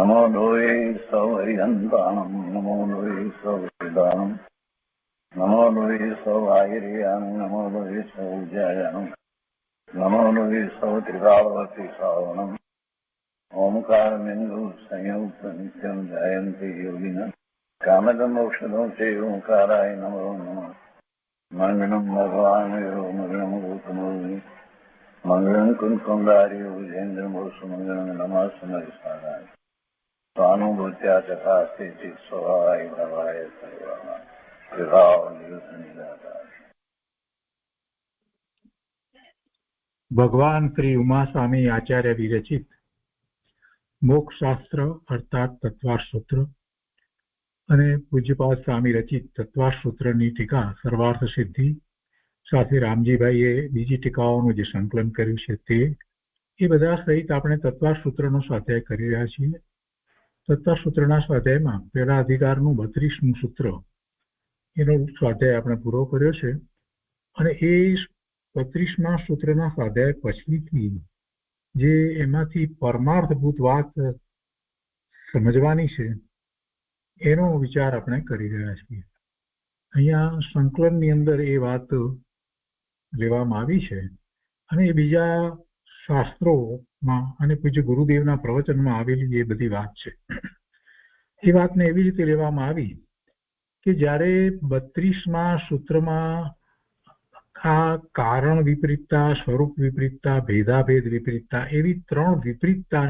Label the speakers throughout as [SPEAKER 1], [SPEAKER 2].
[SPEAKER 1] નમો લોહે સૌહરિહંતાણમ નમો લોહે સૌવિદાનમ નમો લોહે સૌઆયર્યાણમ નમો લોહે સૌજ્યાયણમ નમો લોહે સૌત્રિકાવતી સાવણમ ઓમકારમેન્દુ સંયુક્ત નિત્યમ જયંતિ યોગિન કામદમોક્ષદો તે ઓંકારાય નમો નમઃ મંગલમ ભગવાન મંગલમ ગૌતમોર્મિ મંગલમ કુંકુંડાર્યો વિજેન્દ્રમો સુમંગલમ નમઃ स्वानुभूत्या चकास्ते स्वभावाय भवाय सर्वः विभाव निदाता।
[SPEAKER 2] ભગવાન શ્રી ઉમાસ્વામી આચાર્ય વિરચિત મોક્ષશાસ્ત્ર અર્થાત તત્વાર્થ સૂત્ર અને પૂજ્યપાદ સ્વામી રચિત તત્વાર્થ સૂત્રની ટીકા સર્વાર્થ સિદ્ધિ સાથે રામજીભાઈએ બીજી ટીકાઓનું જે સંકલન કર્યું છે તે એ બધા સહિત આપણે તત્વાર્થ સૂત્રનો સ્વાધ્યાય કરી રહ્યા છીએ. તત્વાર્થ સૂત્રના સ્વાધ્યાયમાં પહેલા અધિકારનું 32મું સૂત્ર એનો સ્વાધ્યાય આપણે પૂરો કર્યો છે અને એ 32મા સૂત્રના સ્વાધ્યાય પછીથી જે એમાંથી પરમાર્થભૂત વાત સમજવાની છે એનો વિચાર આપણે કરી રહ્યા છીએ. અહીંયા સંકલનની અંદર એ વાત લેવામાં આવી છે અને એ બીજા શાસ્ત્રોમાં અને પૂજ્ય ગુરુદેવના પ્રવચનમાં આવેલી એ બધી વાત છે. એ વાતને એવી રીતે લેવામાં આવી કે જ્યારે 32મા સૂત્રમાં આ કારણ વિપરીતતા, સ્વરૂપ વિપરીતતા, ભેદાભેદ વિપરીતતા એવી 3 વિપરીતતા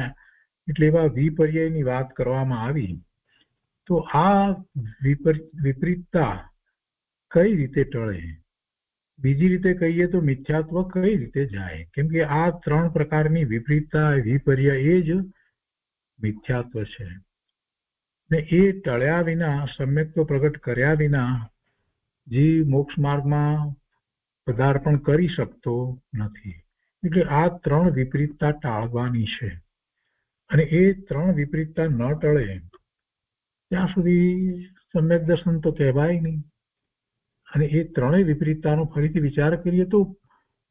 [SPEAKER 2] એટલે એવા વિપર્યયની વાત કરવામાં આવી, તો આ વિપરીતતા કઈ રીતે ટળે, બીજી રીતે કહીએ તો મિથ્યાત્વ કઈ રીતે જાય, કેમ કે આ 3 પ્રકારની વિપરીતતા, વિપર્ય એ જ મિથ્યાત્વ છે ને એ ટળ્યા વિના, સમ્યક્ત્વ પ્રગટ કર્યા વિના જીવ મોક્ષ માર્ગમાં પદાર્પણ કરી શકતો નથી. એટલે આ 3 વિપરીતતા ટાળવાની છે અને એ 3 વિપરીતતા ન ટળે ત્યાં સુધી સમ્યક દર્શન તો કહેવાય નહીં. અને એ 3 વિપરીતતાનો ફરીથી વિચાર કરીએ તો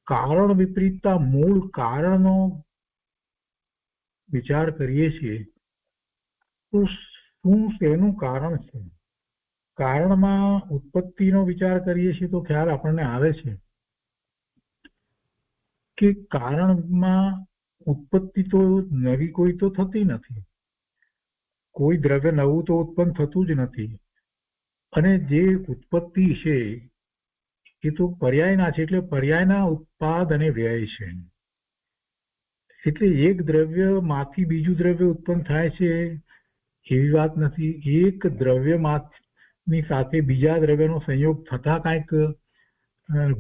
[SPEAKER 2] કારણ વિપરીતતા, મૂળ કારણનો વિચાર કરીએ છીએ તો શું તેનું કારણ છે? કારણમાં ઉત્પત્તિનો વિચાર કરીએ છીએ તો ખ્યાલ આપણને આવે છે કે કારણમાં ઉત્પત્તિ તો નવી કોઈ તો થતી નથી, કોઈ દ્રવ્ય નવું તો ઉત્પન્ન થતું જ નથી અને જે ઉત્પત્તિ છે એ તો પર્યાયના છે, એટલે પર્યાયના ઉત્પાદ અને વ્યય છે. એટલે એક દ્રવ્યમાંથી બીજું દ્રવ્ય ઉત્પન્ન થાય છે એવી વાત નથી. એક દ્રવ્યની સાથે બીજા દ્રવ્યનો સંયોગ થતા કાંઈક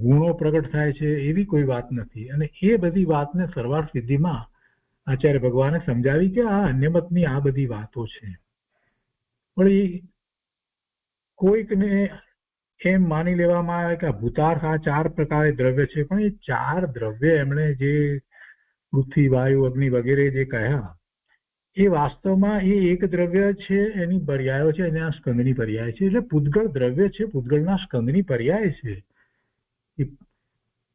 [SPEAKER 2] ગુણો પ્રગટ થાય છે એવી કોઈ વાત નથી. અને એ બધી વાતને સર્વાર્થ સિદ્ધિમાં આચાર્ય ભગવાને સમજાવી કે આ અન્યમતની આ બધી વાતો છે. પણ એ કોઈકને એમ માની લેવામાં આવે કે ભૂતાર્થ આ 4 પ્રકારે દ્રવ્ય છે, પણ એ 4 દ્રવ્ય એમણે જે પૃથ્વી, વાયુ, અગ્નિ વગેરે જે કહ્યા એ વાસ્તવમાં એ એક દ્રવ્ય છે, એની પર્યાયો છે, એના સ્કંદની પર્યાય છે. એટલે પૂતગળ દ્રવ્ય છે, પૂતગળના સ્કંદની પર્યાય છે.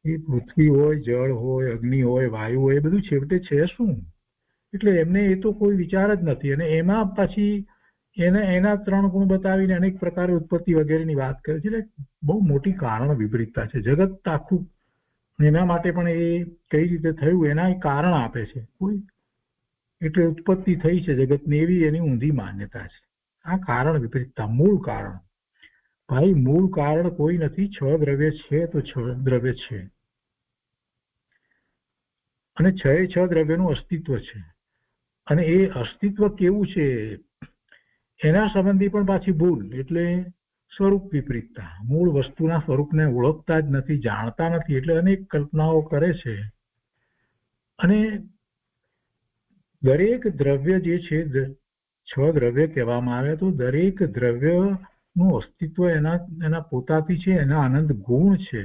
[SPEAKER 2] એ પૃથ્વી હોય, જળ હોય, અગ્નિ હોય, વાયુ હોય, એ બધું છેવટે છે શું? એટલે એમને એ તો કોઈ વિચાર જ નથી. અને એમાં પછી એના 3 ગુણ બતાવીને અનેક પ્રકારે ઉત્પત્તિ વગેરેની વાત કરે છે. એટલે બહુ મોટી કારણ વિપરીતતા છે. જગત આખું એના માટે પણ એ કઈ રીતે થયું એના કારણ આપે છે. કોઈ એટલે ઉત્પત્તિ થઈ છે જગતની એવી એની ઊંધી માન્યતા છે. આ કારણ વિપરીતતા, મૂળ કારણ. ભાઈ મૂળ કારણ કોઈ નથી. 6 દ્રવ્ય છે તો 6 દ્રવ્ય છે અને 6 દ્રવ્યનું અસ્તિત્વ છે. અને એ અસ્તિત્વ કેવું છે એના સંબંધી પણ પાછી ભૂલ, એટલે સ્વરૂપ વિપરીતતા. મૂળ વસ્તુના સ્વરૂપને ઓળખતા જ નથી, જાણતા નથી, એટલે અનેક કલ્પનાઓ કરે છે. અને દરેક દ્રવ્ય જે છે 6 દ્રવ્ય કહેવામાં આવે તો દરેક દ્રવ્યનું અસ્તિત્વ એના પોતાથી છે, એના અનંત ગુણ છે.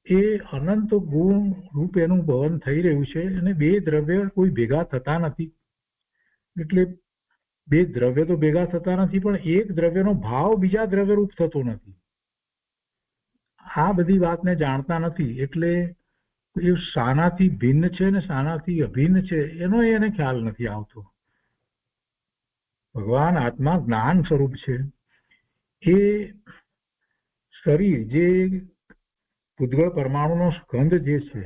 [SPEAKER 2] એ અનંત ગુણ રૂપ એનું ભવન થઈ રહ્યું છે. અને 2 દ્રવ્ય કોઈ ભેગા થતા નથી. એટલે 2 દ્રવ્ય તો ભેગા થતા નથી, પણ એક દ્રવ્યનો ભાવ બીજા દ્રવ્ય રૂપ થતો નથી. આ બધી વાતને જાણતા નથી. એટલે એ શાનાથી ભિન્ન છે ને શાનાથી અભિન્ન છે એનો એને ખ્યાલ નથી આવતો. ભગવાન આત્મા જ્ઞાન સ્વરૂપ છે. એ શરીર જે પૂતગળ પરમાણુનો સ્કંદ જે છે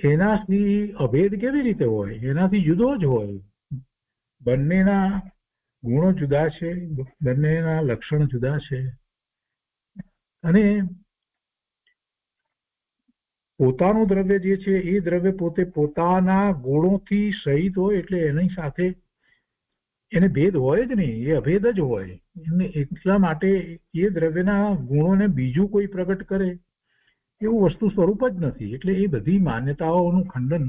[SPEAKER 2] એનાથી અભેદ કેવી રીતે હોય? એનાથી જુદો જ હોય. બંનેના ગુણો જુદા છે, બંનેના લક્ષણ જુદા છે. અને પોતાનું દ્રવ્ય જે છે એ દ્રવ્ય પોતે પોતાના ગુણોથી સહિત હોય એટલે એની સાથે એને ભેદ હોય જ નહીં, એ અભેદ જ હોય. એટલા માટે એ દ્રવ્યના ગુણોને બીજું કોઈ પ્રગટ કરે એવું વસ્તુ સ્વરૂપ જ નથી. એટલે એ બધી માન્યતાઓનું ખંડન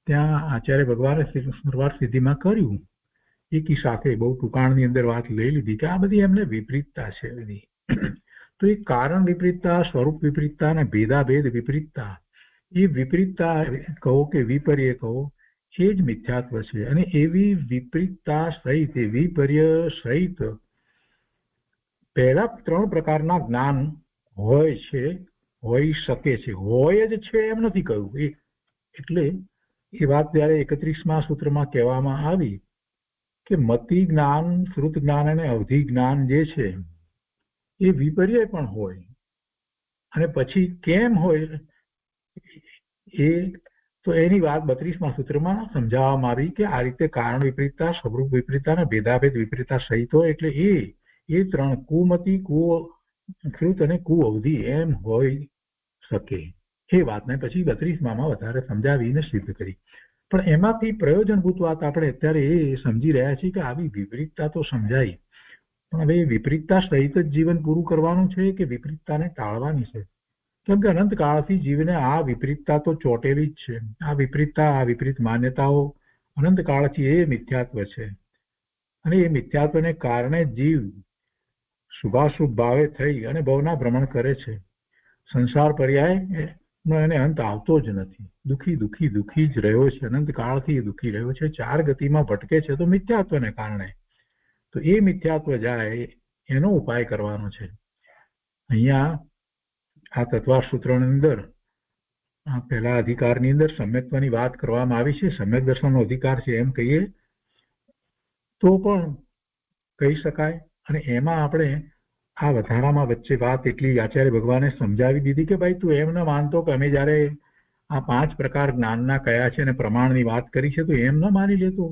[SPEAKER 2] ત્યાં આચાર્ય ભગવાને સર્વાર્થ સિદ્ધિમાં કર્યું. એકી સાથે બહુ ટૂંકાણની અંદર વાત લઈ લીધી કે આ બધી એમને વિપરીતતા છે બધી. તો એ કારણ વિપરીતતા, સ્વરૂપ વિપરીતતા અને ભેદાભેદ વિપરીતતા, એ વિપરીતતા કહો કે વિપર્ય કહો, એ જ મિથ્યાત્વ છે. અને એવી વિપરીતતા સહિત, એ વિપર્ય સહિત પહેલા 3 પ્રકારના જ્ઞાન હોય છે, હોઈ શકે છે. હોય જ છે એમ નથી કહ્યું. એટલે એ વાત જયારે 31મા સૂત્રમાં કહેવામાં આવી કે મતિ જ્ઞાન, શ્રુત જ્ઞાન અને અવધિ જ્ઞાન જે છે એ વિપર્ય પણ હોય. અને પછી કેમ હોય એ તો એની વાત 32મા સૂત્રમાં સમજાવવામાં આવી કે આ રીતે કારણ વિપરીતતા, સ્વરૂપ વિપરીતતા અને ભેદાભેદ વિપરીતતા સહિત હોય. એટલે એ 3 કુમતિ, કુશ્રુત અને કુઅવધિ એમ હોઈ શકે. એ વાતને પછી 32માં વધારે સમજાવીને સિદ્ધ કરી. પણ એમાંથી પ્રયોજનભૂત વાત આપણે અત્યારે એ સમજી રહ્યા છીએ કે આવી વિપરીતતા તો સમજાય, પણ હવે વિપરીતતા સહિત જ જીવન પૂરું કરવાનું છે કે વિપરીતતાને ટાળવાની છે? કેમ કે અનંત કાળથી જીવને આ વિપરીતતા તો ચોટેલી જ છે. આ વિપરીતતા, આ વિપરીત માન્યતાઓ અનંત કાળથી એ મિથ્યાત્વ છે. અને એ મિથ્યાત્વને કારણે જીવ શુભાશુભ ભાવે થઈ અને ભવના ભ્રમણ કરે છે. સંસાર પર્યાય એને અંત આવતો જ નથી. દુઃખી દુઃખી દુઃખી જ રહ્યો છે, અનંત કાળથી દુઃખી રહ્યો છે. 4 ગતિમાં ભટકે છે તો મિથ્યાત્વને કારણે. તો એ મિથ્યાત્વ જાય એનો ઉપાય કરવાનો છે. અહીંયા આ તત્વાર્થ સૂત્રની અંદર આ પહેલા અધિકારની અંદર સમ્યક્ત્વની વાત કરવામાં આવી છે. સમ્યક દર્શનનો અધિકાર છે એમ કહીએ તો પણ કહી શકાય. અને એમાં આપણે આ વધારામાં વચ્ચે વાત એટલી આચાર્ય ભગવાને સમજાવી દીધી કે ભાઈ તું એમ ન માનતો કે અમે જયારે આ 5 પ્રકાર જ્ઞાનના કયા છે અને પ્રમાણની વાત કરી છે તો એમ ન માની લેતો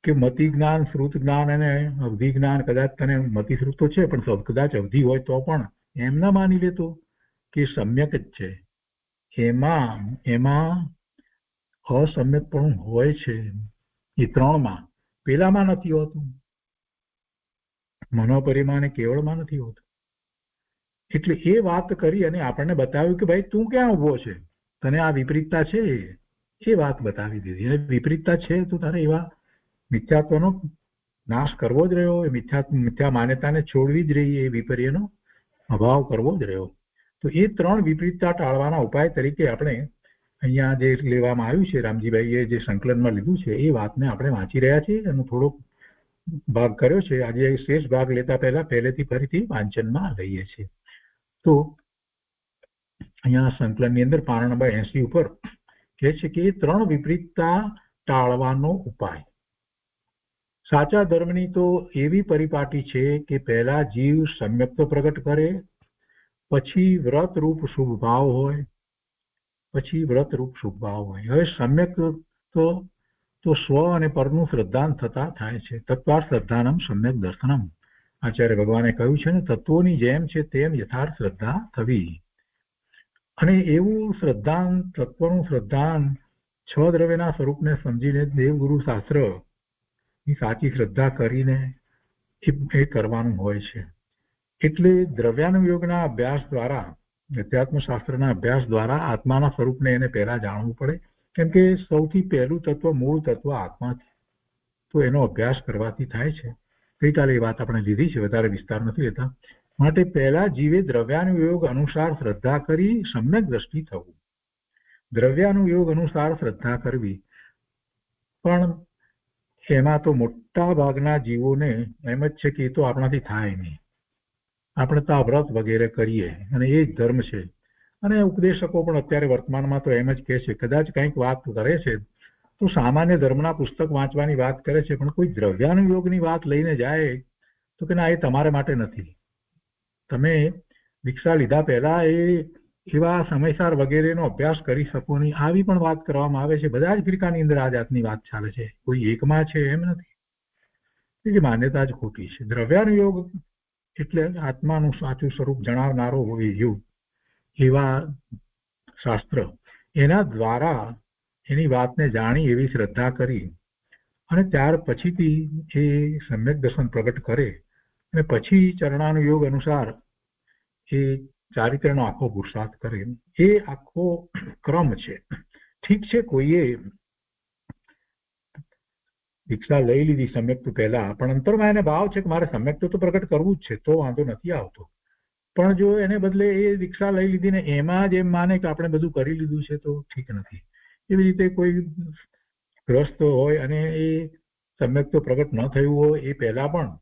[SPEAKER 2] કે મતિ જ્ઞાન, શ્રુત જ્ઞાન અને અવધિ જ્ઞાન, કદાચ તને મતિ શ્રુત તો છે પણ કદાચ અવધિ હોય તો પણ એમ ન માની લેતો કે સમ્યક જ છે. એમાં અસમ્યક પણ હોય છે. એ 3માં પેલામાં નથી હોતું, મનોપરિમાણે કેવળમાં નથી હોતું. એટલે એ વાત કરી અને આપણને બતાવ્યું કે ભાઈ તું ક્યાં ઉભો છે, તને આ વિપરીતતા છે એ વાત બતાવી દીધી. અને વિપરીતતા છે તો તારે એવા મિથ્યાત્વનો નાશ કરવો જ રહ્યો, એ મિથ્યા માન્યતાને છોડવી જ રહી, એ વિપર્યનો અભાવ કરવો જ રહ્યો. તો એ 3 વિપરીતતા ટાળવાના ઉપાય તરીકે આપણે અહીંયા જે લેવામાં આવ્યું છે, રામજીભાઈએ જે સંકલનમાં લીધું છે એ વાતને આપણે વાંચી રહ્યા છીએ. એનો થોડોક ભાગ કર્યો છે. આજે શેષ ભાગ લેતા પહેલેથી ફરીથી વાંચનમાં લઈએ છીએ. તો અહીંયા સંકલનની અંદર પાના નંબર 80 ઉપર કહે છે કે 3 વિપરીતતા ટાળવાનો ઉપાય. સાચા ધર્મની તો એવી પરિપાટી છે કે પહેલા જીવ સમ્યક્ત્વ પ્રગટ કરે, પછી વ્રત રૂપ શુભ ભાવ હોય, હવે સમ્યક તો સ્વ અને પરનું શ્રદ્ધાન થતા થાય છે. તત્વાર્થ શ્રદ્ધાનમ સમ્યક દર્શનમ આચાર્ય ભગવાને કહ્યું છે ને, તત્વોની જેમ છે તેમ યથાર્થ શ્રદ્ધા થવી. અને એવું શ્રદ્ધાન, તત્વનું શ્રદ્ધાન 6 દ્રવ્યના સ્વરૂપને સમજીને દેવગુરુ શાસ્ત્ર ની સાચી શ્રદ્ધા કરીને એ કરવાનું હોય છે. એટલે દ્રવ્યાનુયોગના અભ્યાસ દ્વારા, અધ્યાત્મ શાસ્ત્રના અભ્યાસ દ્વારા આત્માના સ્વરૂપને એને પહેલા જાણવું પડે. કેમ કે સૌથી પહેલું તત્વ, મૂળ તત્વ આત્મા છે. તો એનો અભ્યાસ કરવાથી થાય છે. ગઈકાલે એ વાત આપણે લીધી છે, વધારે વિસ્તાર નથી લેતા. માટે પહેલા જીવે દ્રવ્યાનુયોગ અનુસાર શ્રદ્ધા કરી સમ્યક દ્રષ્ટિ થવું. દ્રવ્યાનુયોગ અનુસાર શ્રદ્ધા કરવી, પણ એમાં તો મોટા ભાગના જીવોને એમ જ છે કે એ તો આપણાથી થાય નહીં, આપણે તો આ વ્રત વગેરે કરીએ અને એ જ ધર્મ છે. અને ઉપદેશકો પણ અત્યારે વર્તમાનમાં તો એમ જ કહે છે, કદાચ કંઈક વાત કરે છે તો સામાન્ય ધર્મના પુસ્તક વાંચવાની વાત કરે છે, પણ કોઈ દ્રવ્યાનુયોગની વાત લઈને જાય તો કે ના, એ તમારે માટે નથી. તમે દીક્ષા લીધા પહેલા એવા સમયસાર વગેરેનો અભ્યાસ કરી શકો નહીં, આવી પણ વાત કરવામાં આવે છે. બધા જ ફિરકાની અંદર આ જાતની વાત ચાલે છે, કોઈ એકમાં છે એમ નથી. એ માન્યતા જ ખોટી છે. દ્રવ્યાનુયોગ એટલે આત્માનું સાચું સ્વરૂપ જણાવનારો હોય એવું એવા શાસ્ત્ર, એના દ્વારા એની વાતને જાણી એવી શ્રદ્ધા કરી અને ત્યાર પછીથી એ સમ્યક દર્શન પ્રગટ કરે અને પછી ચરણાનુયોગ અનુસાર એ ચારિત્રનો આખો પુરુષાર્થ કરે. એ આખો ક્રમ છે. ઠીક છે, કોઈએ દીક્ષા લઈ લીધી સમ્યક્ત પહેલા, પણ અંતરમાં એને ભાવ છે કે મારે સમ્યક્ત તો પ્રગટ કરવું જ છે, તો વાંધો નથી આવતો. પણ જો એને બદલે એ દીક્ષા લઈ લીધી ને એમાં જ એમ માને કે આપણે બધું કરી લીધું છે, તો ઠીક નથી. એવી રીતે કોઈ ગ્રસ્ત હોય અને એ સમ્યક્ત પ્રગટ ન થયું હોય એ પહેલા પણ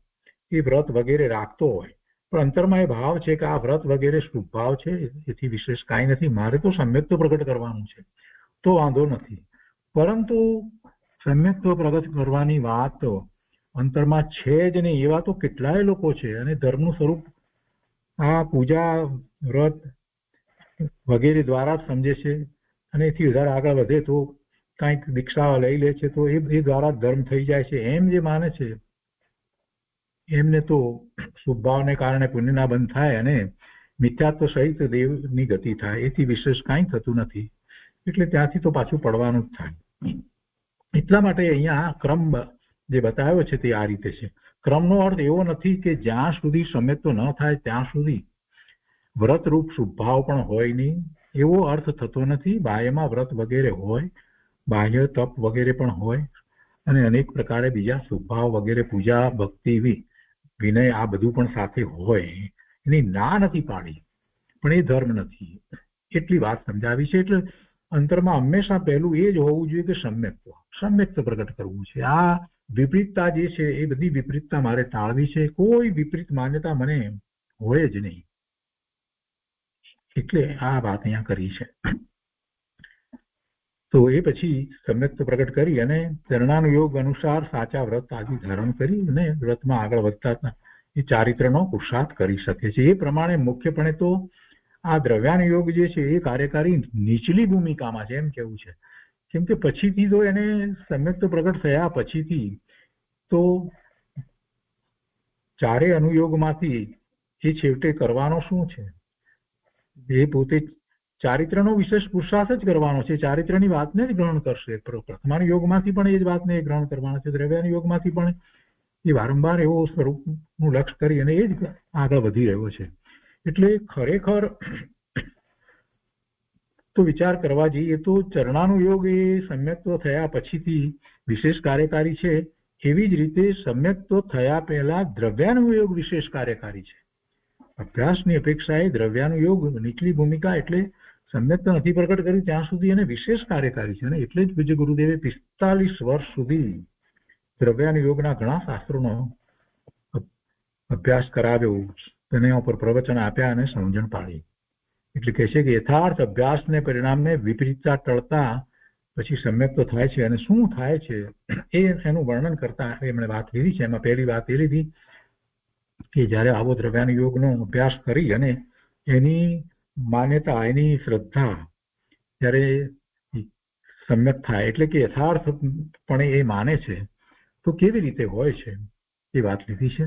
[SPEAKER 2] એ વ્રત વગેરે રાખતો હોય, પણ અંતરમાં એ ભાવ છે કે આ વ્રત વગેરે શુભ ભાવ છે, એથી વિશેષ કાંઈ નથી, મારે તો સમ્યક્ત પ્રગટ કરવાનું છે, તો વાંધો નથી. પરંતુ સમ્યક્ત પ્રગટ કરવાની વાત અંતરમાં છે જ નહીં. એવા તો કેટલાય લોકો છે, અને ધર્મનું સ્વરૂપ આ પૂજા વ્રત વગેરે દ્વારા જ સમજે છે, અને એથી વધારે આગળ વધે તો કાંઈક દીક્ષા લઈ લે છે તો એ દ્વારા ધર્મ થઈ જાય છે એમ જે માને છે, એમને તો શુભભાવને કારણે પુણ્યના બંધ થાય અને મિથ્યાત્વ સહિત દેવની ગતિ થાય, એથી વિશેષ કાંઈ થતું નથી. એટલે ત્યાંથી તો પાછું પડવાનું જ થાય. એટલા માટે અહીંયા ક્રમ જે બતાવ્યો છે તે આ રીતે છે. ક્રમનો અર્થ એવો નથી કે જ્યાં સુધી સમ્યક્ત ન થાય ત્યાં સુધી વ્રતરૂપ શુભભાવ પણ હોય નહીં, એવો અર્થ થતો નથી. બાહ્યમાં વ્રત વગેરે હોય, બાહ્ય તપ વગેરે પણ હોય, અને અનેક પ્રકારે બીજા શુભભાવ વગેરે પૂજા ભક્તિ વિનય આ બધું પણ સાથે હોય, એની ના નથી પાડી, પણ એ ધર્મ નથી. એટલી વાત સમજાવી છે. એટલે અંતરમાં હંમેશા પહેલું એ જ હોવું જોઈએ કે સમ્યક્ત પ્રગટ કરવું છે. આ વિપરીતતા જે છે એ બધી વિપરીતતા મારે ટાળવી છે. કોઈ વિપરીત માન્યતા મને હોય જ નહીં. એટલે આ વાત અહીંયા કરી છે. તો એ પછી સમ્યક્ત પ્રગટ કરી અને ચરણાનુયોગ અનુસાર સાચા વ્રત આદિ ધારણ કરી અને વ્રતમાં આગળ વધતા એ ચારિત્રનો પુરુષાર્થ કરી શકે છે. એ પ્રમાણે મુખ્યપણે તો આ દ્રવ્યાનુયોગ જે છે એ કાર્યકારી નીચલી ભૂમિકામાં છે એમ કેવું છે. કેમ કે પછીથી તો એને સમ્યક્ત પ્રગટ થયા પછીથી તો ચારે અનુયોગમાંથી એ છેવટે કરવાનો શું છે? એ પોતે ચારિત્રનો વિશેષ પુરુષાર્થ જ કરવાનો છે. ચારિત્રની વાતને જ ગ્રહણ કરશે. પ્રથમાનુયોગમાંથી પણ એ જ વાતને ગ્રહણ કરવાનો છે. દ્રવ્યાનુયોગમાંથી પણ એ વારંવાર એવો સ્વરૂપનું લક્ષ્ય કરી અને એ જ આગળ વધી રહ્યો છે. એટલે ખરેખર તો વિચાર કરવા જઈએ તો ચરણાનુયોગ એ સમ્યક્ત થયા પછીથી વિશેષ કાર્યકારી છે. એવી જ રીતે સમ્યક્ત થયા પહેલા દ્રવ્યાનુયોગ વિશેષ કાર્યકારી છે. અભ્યાસની અપેક્ષાએ દ્રવ્યાનુયોગ નીચલી ભૂમિકા, એટલે સમ્યક્ત નથી પ્રગટ કર્યું ત્યાં સુધી એને વિશેષ કાર્યકારી છે. અને એટલે જ પૂજ્ય ગુરુદેવે 45 વર્ષ સુધી દ્રવ્યાનુયોગના ઘણા શાસ્ત્રોનો અભ્યાસ કરાવ્યો, તેના ઉપર પ્રવચન આપ્યા અને સમજણ પાડી. એટલે કહે છે કે યથાર્થ અભ્યાસને પરિણામે વિપરીતતા ટળતા પછી સમ્યક્ત થાય છે. અને શું થાય છે એનું વર્ણન કરતા એમણે વાત લીધી છે. એમાં પહેલી વાત એ લીધી કે જ્યારે આવો દ્રવ્યાનુયોગનો અભ્યાસ કરી અને એની માન્યતા, એની શ્રદ્ધા જ્યારે સમ્યક થાય, એટલે કે યથાર્થપણે એ માને છે, તો કેવી રીતે હોય છે એ વાત લીધી છે.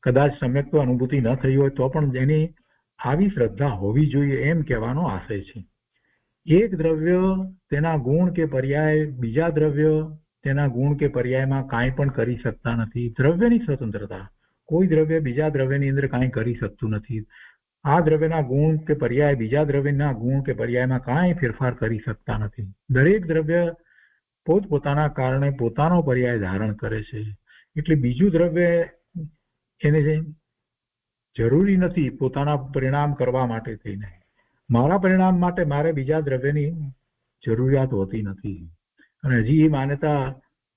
[SPEAKER 2] કદાચ સમ્યક તો અનુભૂતિ ન થઈ હોય તો પણ એની આવી શ્રદ્ધા હોવી જોઈએ એમ કહેવાનો આશય છે. એક દ્રવ્ય તેના ગુણ કે પર્યાય બીજા દ્રવ્ય તેના ગુણ કે પર્યાયમાં કાંઈ પણ કરી શકતા નથી. દ્રવ્યની સ્વતંત્રતા, કોઈ દ્રવ્ય બીજા દ્રવ્યની અંદર કાંઈ કરી શકતું નથી. આ દ્રવ્યના ગુણ કે પર્યાય બીજા દ્રવ્યના ગુણ કે પર્યાયમાં કાંઈ ફેરફાર કરી શકતા નથી. દરેક દ્રવ્ય પોતપોતાના કારણે પોતાનો પર્યાય ધારણ કરે છે. એટલે બીજું દ્રવ્ય એને જરૂરી નથી પોતાના પરિણામ કરવા માટે થઈને. મારા પરિણામ માટે મારે બીજા દ્રવ્યની જરૂરિયાત હોતી નથી. અને હજી એ માન્યતા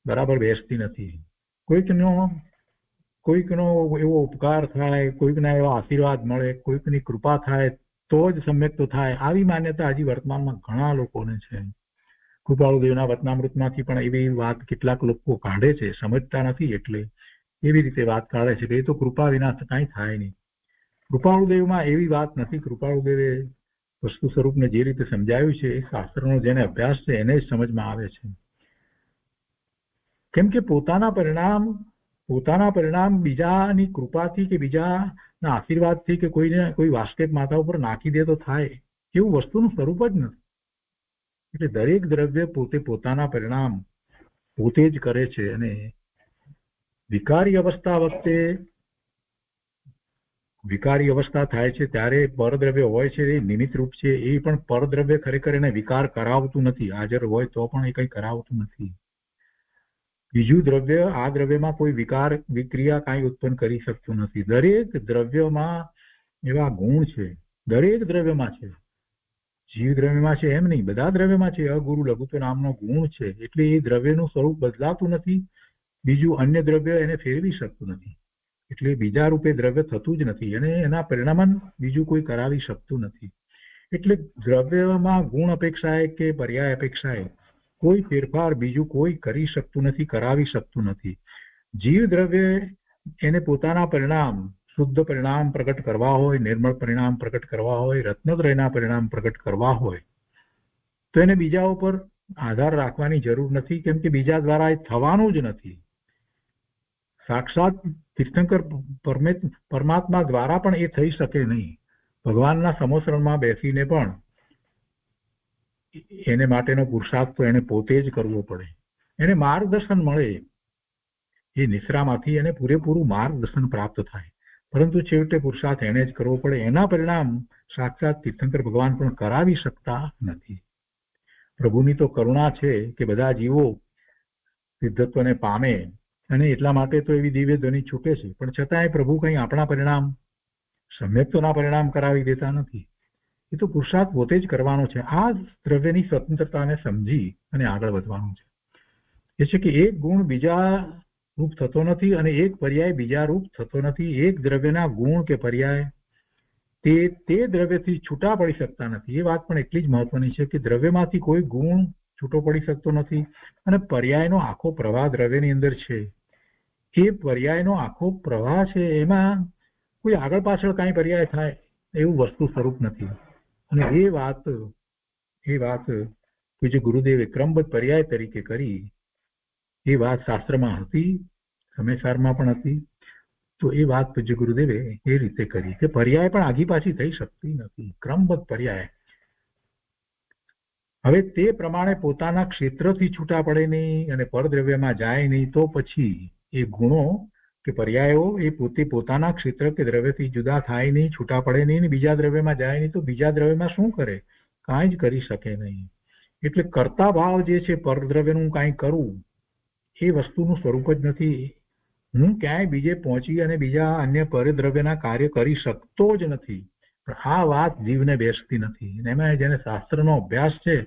[SPEAKER 2] બરાબર બેસતી નથી. કોઈકનો એવો ઉપકાર થાય, કોઈકના એવા આશીર્વાદ મળે, કોઈકની કૃપા થાય તો જ સમ્યક્ત થાય, આવી માન્યતા હજી વર્તમાનમાં ઘણા લોકોને છે. કૃપાળુદેવના વચનામૃતમાંથી પણ એવી વાત કેટલાક લોકો કાઢે છે, સમજતા નથી એટલે એવી રીતે વાત કાઢે છે કે એ તો કૃપા વિના કાંઈ થાય નહીં. કૃપાળુદેવમાં એવી વાત નથી. કૃપાળુદેવે વસ્તુ સ્વરૂપને જે રીતે સમજાવ્યું છે એ શાસ્ત્રનો જેને અભ્યાસ છે એને જ સમજમાં આવે છે. કેમ કે પોતાના પરિણામ બીજાની કૃપાથી કે બીજાના આશીર્વાદથી કે કોઈ વાસ્કેપ માથા ઉપર નાખી દે તો થાય એવું વસ્તુનું સ્વરૂપ જ નથી. એટલે દરેક દ્રવ્ય પોતાના પરિણામ પોતે જ કરે છે. અને વિકારી અવસ્થા થાય છે ત્યારે પરદ્રવ્ય હોય છે એ નિમિત્ત રૂપ છે. એ પણ પરદ્રવ્ય ખરેખર એને વિકાર કરાવતું નથી. હાજર હોય તો પણ એ કંઈ કરાવતું નથી. બીજું દ્રવ્ય આ દ્રવ્યમાં કોઈ વિક્રિયા કાંઈ ઉત્પન્ન કરી શકતું નથી. દરેક દ્રવ્યમાં એવા ગુણ છે. દરેક દ્રવ્યમાં છે. જીવ દ્રવ્યમાં છે એમ નહીં, બધા દ્રવ્યમાં છે. અગુરુ લઘુત્વ નામનો ગુણ છે. એટલે એ દ્રવ્યનું સ્વરૂપ બદલાતું નથી. બીજું અન્ય દ્રવ્ય એને ફેરવી શકતું નથી. એટલે બીજા રૂપે દ્રવ્ય થતું જ નથી અને એના પરિણામ બીજું કોઈ કરાવી શકતું નથી. એટલે દ્રવ્યમાં ગુણ અપેક્ષાએ કે પર્યાય અપેક્ષાએ કોઈ ફેરફાર બીજું કોઈ કરી શકતું નથી, કરાવી શકતું નથી. જીવ દ્રવ્ય એને પોતાના પરિણામ, શુદ્ધ પરિણામ પ્રગટ કરવા હોય, નિર્મળ પરિણામ પ્રગટ કરવા હોય, રત્નત્રયના પરિણામ પ્રગટ કરવા હોય તો એને બીજા ઉપર આધાર રાખવાની જરૂર નથી. કેમ કે બીજા દ્વારા એ થવાનું જ નથી. સાક્ષાત તીર્થંકર પરમાત્મા દ્વારા પણ એ થઈ શકે નહીં. ભગવાનના સમોસરણમાં બેસીને પણ એને માટેનો પુરુષાર્થ તો એને પોતે જ કરવો પડે. એને માર્ગદર્શન મળે, એ નિશ્રામાંથી એને પૂરેપૂરું માર્ગદર્શન પ્રાપ્ત થાય, પરંતુ છેવટે પુરુષાર્થ એને જ કરવો પડે. એના પરિણામ સાક્ષાત તીર્થંકર ભગવાન પણ કરાવી શકતા નથી. પ્રભુની તો કરુણા છે કે બધા જીવો સિદ્ધત્વને પામે અને એટલા માટે તો એવી દિવ્ય ધ્વનિ છૂટે છે. પણ છતાંય પ્રભુ કંઈ આપણા પરિણામ, સમ્યક્તોના પરિણામ કરાવી દેતા નથી. એ તો પુરુષાર્થ પોતે જ કરવાનો છે. આ દ્રવ્યની સ્વતંત્રતાને સમજી અને આગળ વધવાનું છે. એ છે કે એક ગુણ બીજા રૂપ થતો નથી અને એક પર્યાય બીજા રૂપ થતો નથી. એક દ્રવ્યના ગુણ કે પર્યાય તે દ્રવ્યથી છૂટા પડી શકતા નથી. એ વાત પણ એટલી જ મહત્વની છે કે દ્રવ્યમાંથી કોઈ ગુણ છૂટો પડી શકતો નથી અને પર્યાયનો આખો પ્રવાહ દ્રવ્યની અંદર છે. એ પર્યાયનો આખો પ્રવાહ છે, એમાં કોઈ આગળ પાછળ કાંઈ પર્યાય થાય એવું વસ્તુ સ્વરૂપ નથી. અને એ વાત પૂજ્ય ગુરુદેવે ક્રમબદ્ધ પર્યાય તરીકે કરી. એ વાત શાસ્ત્રમાં હતી, સમયસારમાં પણ હતી. તો એ વાત પૂજ્ય ગુરુદેવે એ રીતે કરી કે પર્યાય પણ આગી પાછી થઈ શકતી નથી. ક્રમબદ્ધ પર્યાય. હવે તે પ્રમાણે પોતાના ક્ષેત્રથી છૂટા પડે નહીં અને પરદ્રવ્યમાં જાય નહીં તો પછી એ ગુણો કે પર્યાયો એ પોતાના ક્ષેત્ર કે દ્રવ્યથી જુદા થાય નહીં, છૂટા પડે નહીં, બીજા દ્રવ્યમાં જાય નહીં તો બીજા દ્રવ્યમાં શું કરે? કાંઈ જ કરી શકે નહીં. એટલે કર્તા ભાવ જે છે, પરદ્રવ્યનું કાંઈ કરવું, એ વસ્તુનું સ્વરૂપ જ નથી. હું ક્યાંય બીજે પહોંચી અને બીજા અન્ય પરદ્રવ્યના કાર્ય કરી શકતો જ નથી. પણ આ વાત જીવને બેસતી નથી. એમાં જેને શાસ્ત્રનો અભ્યાસ છે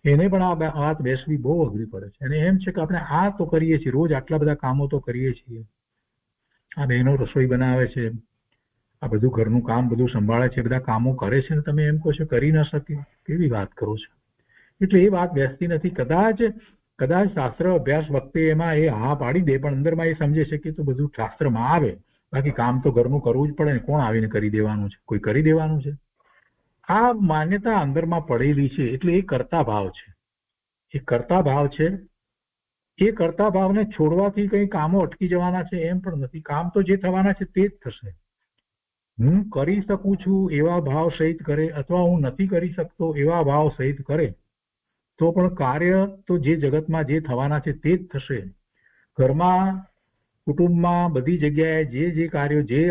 [SPEAKER 2] એને પણ આ વાત બેસવી બહુ અઘરી પડે છે. અને એમ છે કે આપણે આ તો કરીએ છીએ, રોજ આટલા બધા કામો તો કરીએ છીએ. આ બહેનો રસોઈ બનાવે છે, આ બધું ઘરનું કામ બધું સંભાળે છે, બધા કામો કરે છે ને તમે એમ કહો છો કરી ન શકી? કેવી વાત કરો છો? એટલે એ વાત બેસતી નથી. કદાચ શાસ્ત્ર અભ્યાસ વખતે એમાં એ હા પાડી દે, પણ અંદરમાં એ સમજે છે કે તો બધું શાસ્ત્રમાં આવે, બાકી કામ તો ઘરનું કરવું જ પડે ને. કોણ આવીને કરી દેવાનું છે? કોઈ કરી દેવાનું છે? આ માન્યતા અંદરમાં પડેલી છે. એટલે એ કર્તા ભાવ છે. એ કર્તા ભાવ છે. એ કર્તા ભાવને છોડવાથી કંઈ કામો અટકી જવાના છે એમ પણ નથી. કામ તો જે થવાના છે તે જ થશે. હું કરી શકું છું એવા ભાવ સહિત કરે અથવા હું નથી કરી શકતો એવા ભાવ સહિત કરે તો પણ કાર્ય તો જે જગતમાં જે થવાના છે તે જ થશે. ઘરમાં, કુટુંબમાં, બધી જગ્યાએ જે કાર્યો જે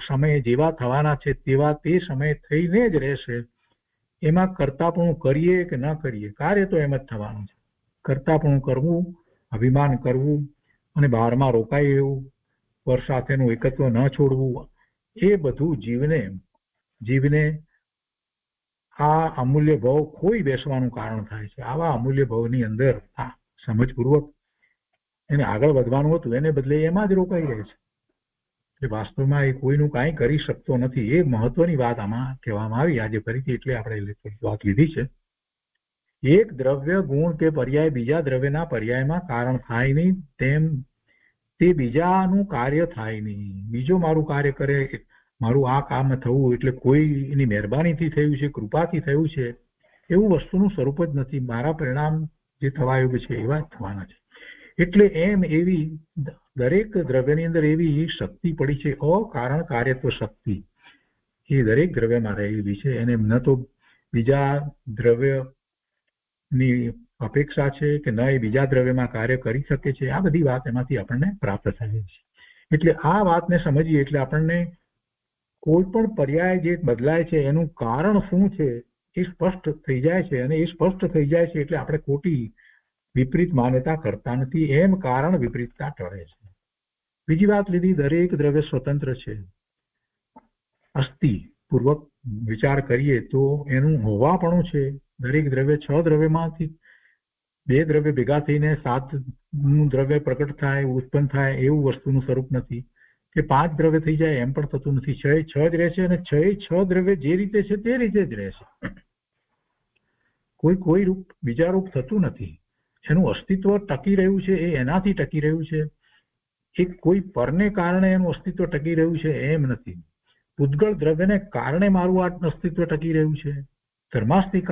[SPEAKER 2] સમયે જેવા થવાના છે તેવા તે સમયે થઈને જ રહેશે. એમાં કર્તાપણું કરીએ કે ન કરીએ, કાર્ય તો એમ જ થવાનું છે. કર્તાપણું કરવું, અભિમાન કરવું અને બહારમાં રોકાઈ રહેવું, પર સાથેનું એકત્વ ન છોડવું, એ બધું જીવને આ અમૂલ્ય ભાવ ખોઈ બેસવાનું કારણ થાય છે. આવા અમૂલ્ય ભાવની અંદર સમજપૂર્વક એને આગળ વધવાનું હતું, એને બદલે એમાં જ રોકાઈ રહે છે. એ વાસ્તવમાં એ કોઈનું કાંઈ કરી શકતો નથી. એ મહત્વની વાત આમાં કહેવામાં આવી આજે ફરીથી, એટલે આપણે વાત લીધી છે. એક દ્રવ્ય ગુણ કે પર્યાય બીજા દ્રવ્યના પર્યાયમાં કારણ થાય નહીં, તેમ તે બીજાનું કાર્ય થાય નહીં. બીજો મારું કાર્ય કરે, મારું આ કામ થવું એટલે કોઈની મહેરબાનીથી થયું છે, કૃપાથી થયું છે, એવું વસ્તુનું સ્વરૂપ જ નથી. મારા પરિણામ જે થવા યોગ્ય છે એવા જ થવાના છે. એટલે એમ એવી દરેક દ્રવ્યની અંદર એવી શક્તિ પડી છે, અકારણ કાર્યત્વ શક્તિ એ દરેક દ્રવ્યમાં રહેલી છે. એને ન તો બીજા દ્રવ્યની અપેક્ષા છે કે ન એ બીજા દ્રવ્યમાં કાર્ય કરી શકે છે. આ બધી વાત એમાંથી આપણને પ્રાપ્ત થાય છે. એટલે આ વાતને સમજીએ એટલે આપણને કોઈ પણ પર્યાય જે બદલાય છે એનું કારણ શું છે એ સ્પષ્ટ થઈ જાય છે. અને એ સ્પષ્ટ થઈ જાય છે એટલે આપણે ખોટી વિપરીત માન્યતા કરતા નથી. એમ કારણ વિપરીતતા ટળે છે. બીજી વાત લીધી, દરેક દ્રવ્ય સ્વતંત્ર છે. અસ્થિ પૂર્વક વિચાર કરીએ તો એનું હોવાપણું છે. દરેક દ્રવ્ય 6 દ્રવ્યમાંથી 2 દ્રવ્ય ભેગા થઈને 7નું દ્રવ્ય પ્રકટ થાય, ઉત્પન્ન થાય એવું વસ્તુનું સ્વરૂપ નથી. કે 5 દ્રવ્ય થઈ જાય એમ પણ થતું નથી. 6 એ 6 જ રહે છે અને 6 એ 6 દ્રવ્ય જે રીતે છે તે રીતે જ રહે છે. કોઈ રૂપ બીજા રૂપ થતું નથી. એનું અસ્તિત્વ ટકી રહ્યું છે એ એનાથી ટકી રહ્યું છે. એ કોઈ પરને કારણે એનું અસ્તિત્વ ટકી રહ્યું છે એમ નથી. પૂતગળ દ્રવ્યને કારણે મારું આ અસ્તિત્વ ટકી રહ્યું છે. ધર્માસ્તિક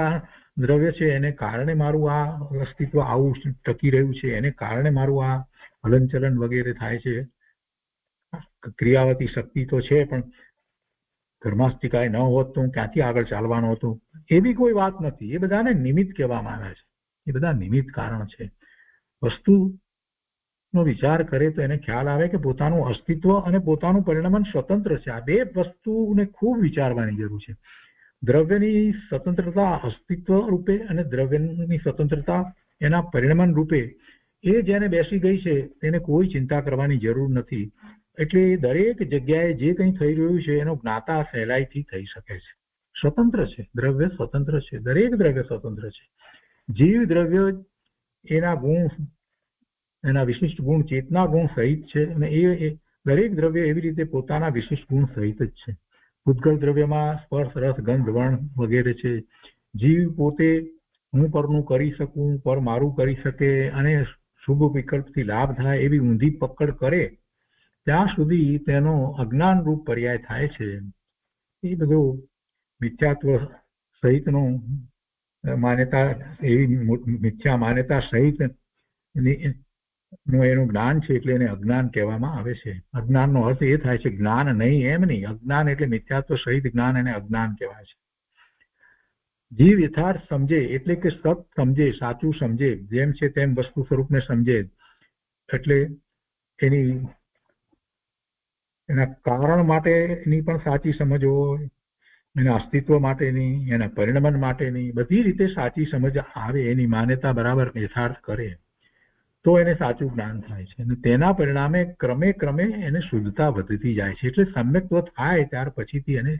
[SPEAKER 2] દ્રવ્ય છે એને કારણે મારું આ અસ્તિત્વ આવું ટકી રહ્યું છે. એને કારણે મારું આ હલનચલન વગેરે થાય છે. ક્રિયાવતી શક્તિ તો છે પણ ધર્માસ્તિકાએ ન હોત તો હું ક્યાંથી આગળ ચાલવાનો હતો એવી કોઈ વાત નથી. એ બધાને નિમિત્ત કહેવામાં આવે છે. એ બધા નિમિત્ત કારણ છે. વસ્તુનો વિચાર કરે તો એને ખ્યાલ આવે કે પોતાનું અસ્તિત્વ અને પોતાનું પરિણમન સ્વતંત્ર છે. આ બે વસ્તુને ખૂબ વિચારવાની જરૂર છે. દ્રવ્યની સ્વતંત્રતા અસ્તિત્વ રૂપે અને દ્રવ્યની સ્વતંત્રતા એના પરિણમન રૂપે એ જેને બેસી ગઈ છે તેને કોઈ ચિંતા કરવાની જરૂર નથી. એટલે દરેક જગ્યાએ જે કંઈ થઈ રહ્યું છે એનો જ્ઞાતા સહેલાઈથી થઈ શકે છે. સ્વતંત્ર છે. દ્રવ્ય સ્વતંત્ર છે. દરેક દ્રવ્ય સ્વતંત્ર છે. જીવ દ્રવ્ય એના ગુણ, એના વિશિષ્ટ ગુણ ચેતના ગુણ સહિત છે અને એ દરેક દ્રવ્ય એવી રીતે પોતાના વિશિષ્ટ ગુણ સહિત જ છે. પૂતગળ દ્રવ્યમાં સ્પર્શ, રસ, ગંધ, વર્ણ વગેરે છે. જીવ પોતે હું પરનું કરી શકું, પર મારું કરી શકે અને શુભ વિકલ્પથી લાભ થાય એવી ઊંધી પકડ કરે ત્યાં સુધી તેનો અજ્ઞાન રૂપ પર્યાય થાય છે. એ બધું મિથ્યાત્વ સહિતનો માન્યતા, એવી મિથ્યા માન્યતા સહિત એનું જ્ઞાન છે એટલે એને અજ્ઞાન કહેવામાં આવે છે. અજ્ઞાનનો અર્થ એ થાય છે જ્ઞાન નહીં એમ નહીં. અજ્ઞાન એટલે મિથ્યાત્વ સહિત જ્ઞાન, એને અજ્ઞાન કહેવાય છે. જીવ યથાર્થ સમજે એટલે કે સત સમજે, સાચું સમજે, જેમ છે તેમ વસ્તુ સ્વરૂપને સમજે એટલે એના કારણ માટેની પણ સાચી સમજ હોય, એના અસ્તિત્વ માટેની, એના પરિણમન માટેની બધી રીતે સાચી સમજ આવે, એની માન્યતા બરાબર યથાર્થ કરે તો એને સાચું જ્ઞાન થાય છે. અને તેના પરિણામે ક્રમે ક્રમે એને શુદ્ધતા વધતી જાય છે. એટલે સમ્યક્ત્વ થાય ત્યાર પછીથી એને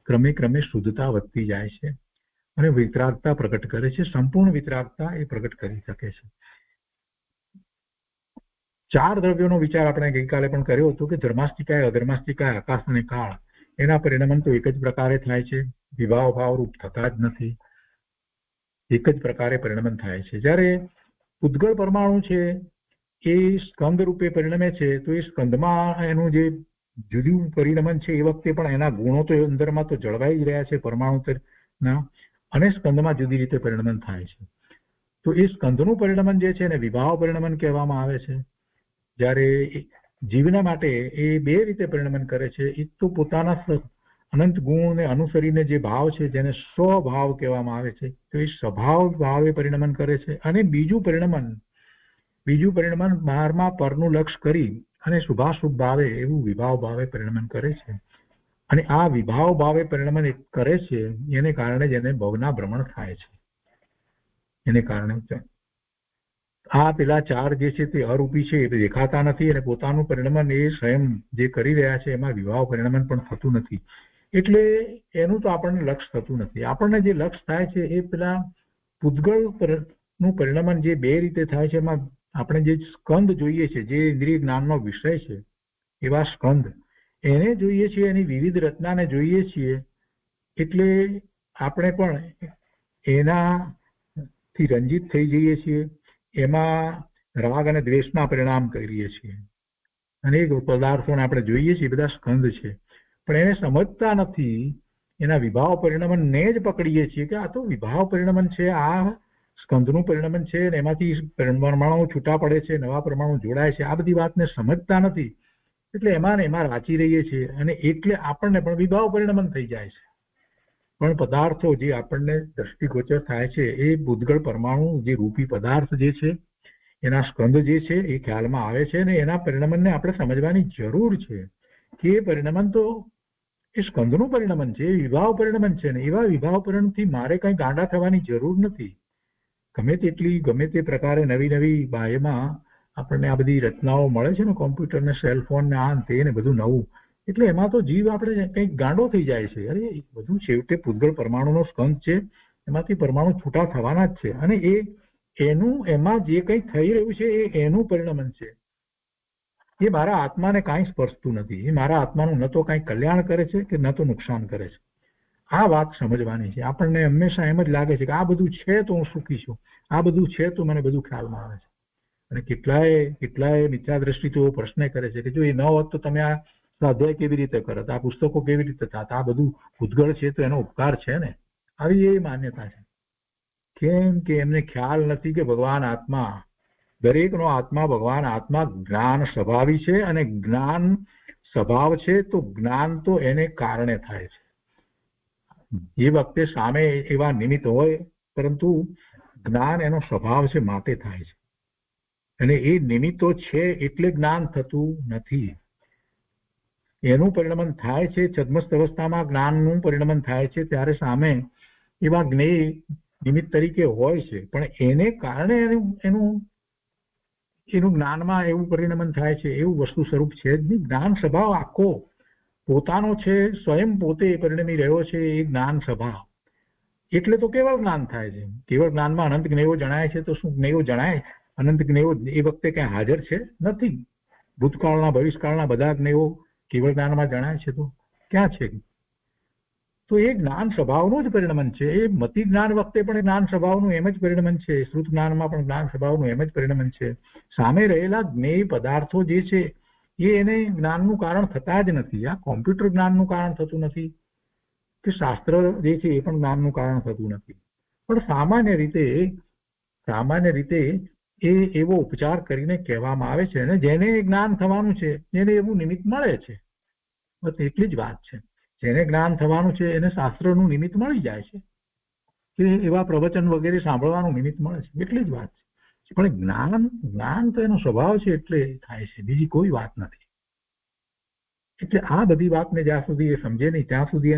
[SPEAKER 2] ક્રમે ક્રમે શુદ્ધતા વધતી જાય છે અને વિતરાગતા પ્રગટ કરે છે. સંપૂર્ણ વિતરાગતા એ પ્રગટ કરી શકે છે. 4 દ્રવ્યોનો વિચાર આપણે ગઈકાલે પણ કર્યો હતો કે ધર્માસ્તિકાય, અધર્માસ્તિકાય, આકાશ અને કાળ એના પરિણમન તો એક જ પ્રકારે થાય છે. વિભાવ ભાવ રૂપ થતા જ નથી. એક જ પ્રકારે પરિણમન થાય છે. જ્યારે ઉદ્ગળ પરમાણુ છે એ સ્કંદ રૂપે પરિણમે છે તો એ સ્કંદમાં એનું જે જુદું પરિણમન છે એ વખતે પણ એના ગુણો તો અંદરમાં તો જળવાઈ જ રહ્યા છે પરમાણુના, અને સ્કંદમાં જુદી રીતે પરિણમન થાય છે. તો એ સ્કંદનું પરિણમન જે છે એને વિભાવ પરિણમન કહેવામાં આવે છે. જ્યારે જીવના માટે એ 2 રીતે પરિણમન કરે છે. એક તો પોતાના અનંત ગુણને અનુસરીને જે ભાવ છે જેને સ્વભાવ કહેવામાં આવે છે તો એ સ્વભાવ ભાવે પરિણમન કરે છે. અને બીજું પરિણમન બહારમાં પરનું લક્ષ કરી અને શુભાશુભ ભાવે એવું વિભાવ ભાવે પરિણમન કરે છે. અને આ વિભાવ ભાવે પરિણમન કરે છે એને કારણે જ એને ભવના ભ્રમણ થાય છે. એને કારણે આ પેલા 4 જે છે તે અરૂપી છે, એ દેખાતા નથી અને પોતાનું પરિણમન એ સ્વયં જે કરી રહ્યા છે એમાં વિભાવ પરિણમન પણ થતું નથી. એટલે એનું તો આપણને લક્ષ થતું નથી. આપણને જે લક્ષ થાય છે એ પેલા પૂતગળનું પરિણમન જે 2 રીતે થાય છે એમાં આપણે જે સ્કંદ જોઈએ છે, જે ઇન્દ્રિય જ્ઞાનનો વિષય છે એવા સ્કંદ એને જોઈએ છીએ, એની વિવિધ રચનાને જોઈએ છીએ. એટલે આપણે પણ એના થી રંજિત થઈ જઈએ છીએ, એમાં રાગ અને દ્વેષના પરિણામ કરીએ છીએ. અનેક પદાર્થોને આપણે જોઈએ છીએ, બધા સ્કંદ છે, પણ એને સમજતા નથી. એના વિભાવ પરિણમનને જ પકડીએ છીએ કે આ તો વિભાવ પરિણમન છે, આ સ્કંદનું પરિણમન છે, અને એમાંથી પરમાણુ છૂટા પડે છે, નવા પરમાણુ જોડાય છે. આ બધી વાતને સમજતા નથી, એટલે એમાં ને એમાં રાચી રહીએ છીએ, અને એટલે આપણને પણ વિભાવ પરિણમન થઈ જાય છે. પણ પદાર્થો જે આપણને દ્રષ્ટિગોચર થાય છે એ ભૂતગળ પરમાણુ જે રૂપી પદાર્થ જે છે, એના સ્કંદ જે છે એ ખ્યાલમાં આવે છે, અને એના પરિણમનને આપણે સમજવાની જરૂર છે કે એ પરિણમન તો એ સ્કંદનું પરિણમન છે, એ વિભાવ પરિણમન છે, ને એવા વિભાવ પરિણમથી મારે કંઈ ગાંડા થવાની જરૂર નથી. ગમે તે પ્રકારે નવી નવી બાહ્યમાં આપણને આ બધી રચનાઓ મળે છે ને, કોમ્પ્યુટર ને સેલફોન ને આ તે ને બધું નવું, એટલે એમાં તો જીવ આપણે કંઈક ગાંડો થઈ જાય છે. અરે બધું છેવટે પૂતગળ પરમાણુનો સ્કંદ છે, એમાંથી પરમાણુ છૂટા થવાના જ છે, અને એમાં જે કંઈ થઈ રહ્યું છે એ એનું પરિણમન છે. એ મારા આત્માને કાંઈ સ્પર્શતું નથી. એ મારા આત્માનું ન તો કાંઈ કલ્યાણ કરે છે કે ન તો નુકસાન કરે છે. આ વાત સમજવાની છે. આપણને હંમેશા એમ જ લાગે છે કે આ બધું છે તો હું સુખી છું, આ બધું છે તો મને બધું ખ્યાલમાં આવે છે. અને કેટલાય મિથ્યા દ્રષ્ટિ તો પ્રશ્ન કરે છે કે જો એ ન હોત તો તમે આ સ્વાધ્યાય કેવી રીતે કરત, આ પુસ્તકો કેવી રીતે થાત, આ બધું ભૂતગળ છે તો એનો ઉપકાર છે ને. આવી એ માન્યતા છે. કેમ કે એમને ખ્યાલ નથી કે ભગવાન આત્મા, દરેકનો આત્મા ભગવાન આત્મા જ્ઞાન સ્વભાવી છે, અને જ્ઞાન સ્વભાવ છે તો જ્ઞાન તો એને કારણે થાય છે. એ વખતે સામે એવા નિમિત્ત હોય, પરંતુ જ્ઞાન એનો સ્વભાવ છે માટે થાય છે, અને એ નિમિત્તો છે એટલે જ્ઞાન થતું નથી. એનું પરિણમન થાય છે છદ્મસ્ત અવસ્થામાં, જ્ઞાનનું પરિણમન થાય છે ત્યારે સામે એવા જ્ઞેય નિમિત્ત તરીકે હોય છે, પણ એને કારણે એનું જ્ઞાનમાં એવું પરિણમન થાય છે. એવું વસ્તુ સ્વરૂપ છે જ નહીં. જ્ઞાન સ્વભાવ આખો પોતાનો છે, સ્વયં પોતે પરિણમી રહ્યો છે એ જ્ઞાન સ્વભાવ. એટલે તો કેવળ જ્ઞાન થાય છે. કેવળ જ્ઞાનમાં અનંત જ્ઞેયો જણાય છે, તો શું જ્ઞેયો જણાય? અનંત જ્ઞેયો એ વખતે ક્યાં હાજર છે? નથી. ભૂતકાળના ભવિષ્યકાળના બધા જ્ઞેયો કેવળ જ્ઞાનમાં જણાય છે તો ક્યાં છે? તો એ જ્ઞાન સ્વભાવનું જ પરિણમન છે. એ મતિ જ્ઞાન વખતે પણ જ્ઞાન સ્વભાવનું એમ જ પરિણમન છે. શ્રુત જ્ઞાનમાં પણ જ્ઞાન સ્વભાવનું એમ જ પરિણમન છે. સામે રહેલા જ્ઞેય પદાર્થો જે છે એ એને જ્ઞાનનું કારણ થતા જ નથી. આ કોમ્પ્યુટર જ્ઞાનનું કારણ થતું નથી, કે શાસ્ત્ર જે છે એ પણ જ્ઞાનનું કારણ થતું નથી. પણ સામાન્ય રીતે એ એવો ઉપચાર કરીને કહેવામાં આવે છે, અને જેને જ્ઞાન થવાનું છે એને એવું નિમિત્ત મળે છે. બસ એટલી જ વાત છે. જેને જ્ઞાન થવાનું છે એને શાસ્ત્રનું નિમિત્ત મળી જાય છે, કે એવા પ્રવચન વગેરે સાંભળવાનું નિમિત્ત મળે છે. એટલી જ વાત છે. પણ જ્ઞાન તો એનો સ્વભાવ છે એટલે થાય છે, બીજી કોઈ વાત નથી. એટલે આ બધી વાતને જ્યાં સુધી એ સમજે નહીં ત્યાં સુધી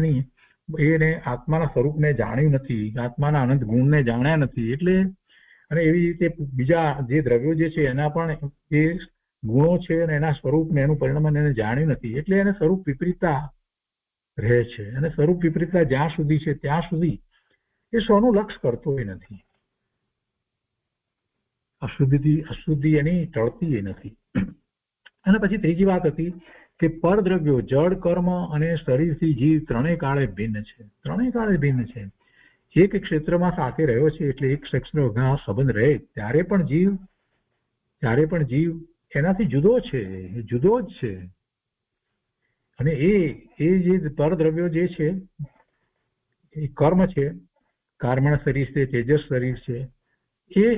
[SPEAKER 2] એને આત્માના સ્વરૂપને જાણ્યું નથી, આત્માના અનંત ગુણને જાણ્યા નથી. એટલે અને એવી રીતે બીજા જે દ્રવ્યો જે છે એના પણ એ ગુણો છે અને એના સ્વરૂપને એનું પરિણમન એને જાણ્યું નથી. એટલે એને સ્વરૂપ વિપરીતતા રહે છે, અને સ્વરૂપ વિપરીતતા જ્યાં સુધી છે ત્યાં સુધી એ સ્વનું લક્ષ કરતો નથી. અશુદ્ધિ એની ટળતી નથી. અને પછી ત્રીજી વાત હતી કે પરદ્રવ્યો જળ, કર્મ અને શરીરથી જીવ ત્રણેય કાળે ભિન્ન છે. ત્રણેય કાળે ભિન્ન છે. એક ક્ષેત્રમાં સાથે રહ્યો છે એટલે એક ક્ષેત્રમાં સંબંધ રહે ત્યારે પણ જીવ એનાથી જુદો છે, જુદો જ છે. અને એ જે પરદ્રવ્યો જે છે એ કર્મ છે, કર્મણ શરીર છે, તેજસ શરીર છે,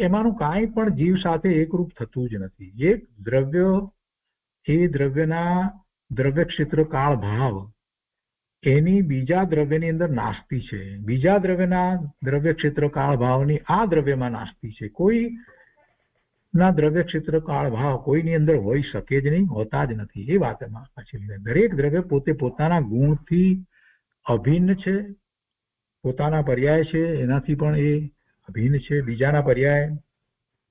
[SPEAKER 2] એમાંનું કાંઈ પણ જીવ સાથે એકરૂપ થતું જ નથી. એક દ્રવ્ય એ દ્રવ્યના દ્રવ્ય ક્ષેત્ર કાળ ભાવ એની બીજા દ્રવ્યની અંદર નાસ્તી છે, બીજા દ્રવ્યના દ્રવ્ય ક્ષેત્ર કાળ ભાવની આ દ્રવ્યમાં નાસ્તી છે. કોઈ ના દ્રવ્ય ક્ષેત્ર કાળ ભાવ કોઈની અંદર હોઈ શકે જ નહીં, હોતા જ નથી. એ વાત એમાં પાછી દરેક દ્રવ્ય પોતે પોતાના ગુણથી અભિન્ન છે, પોતાના પર્યાય છે એનાથી પણ એ અભિન્ન છે, બીજાના પર્યાય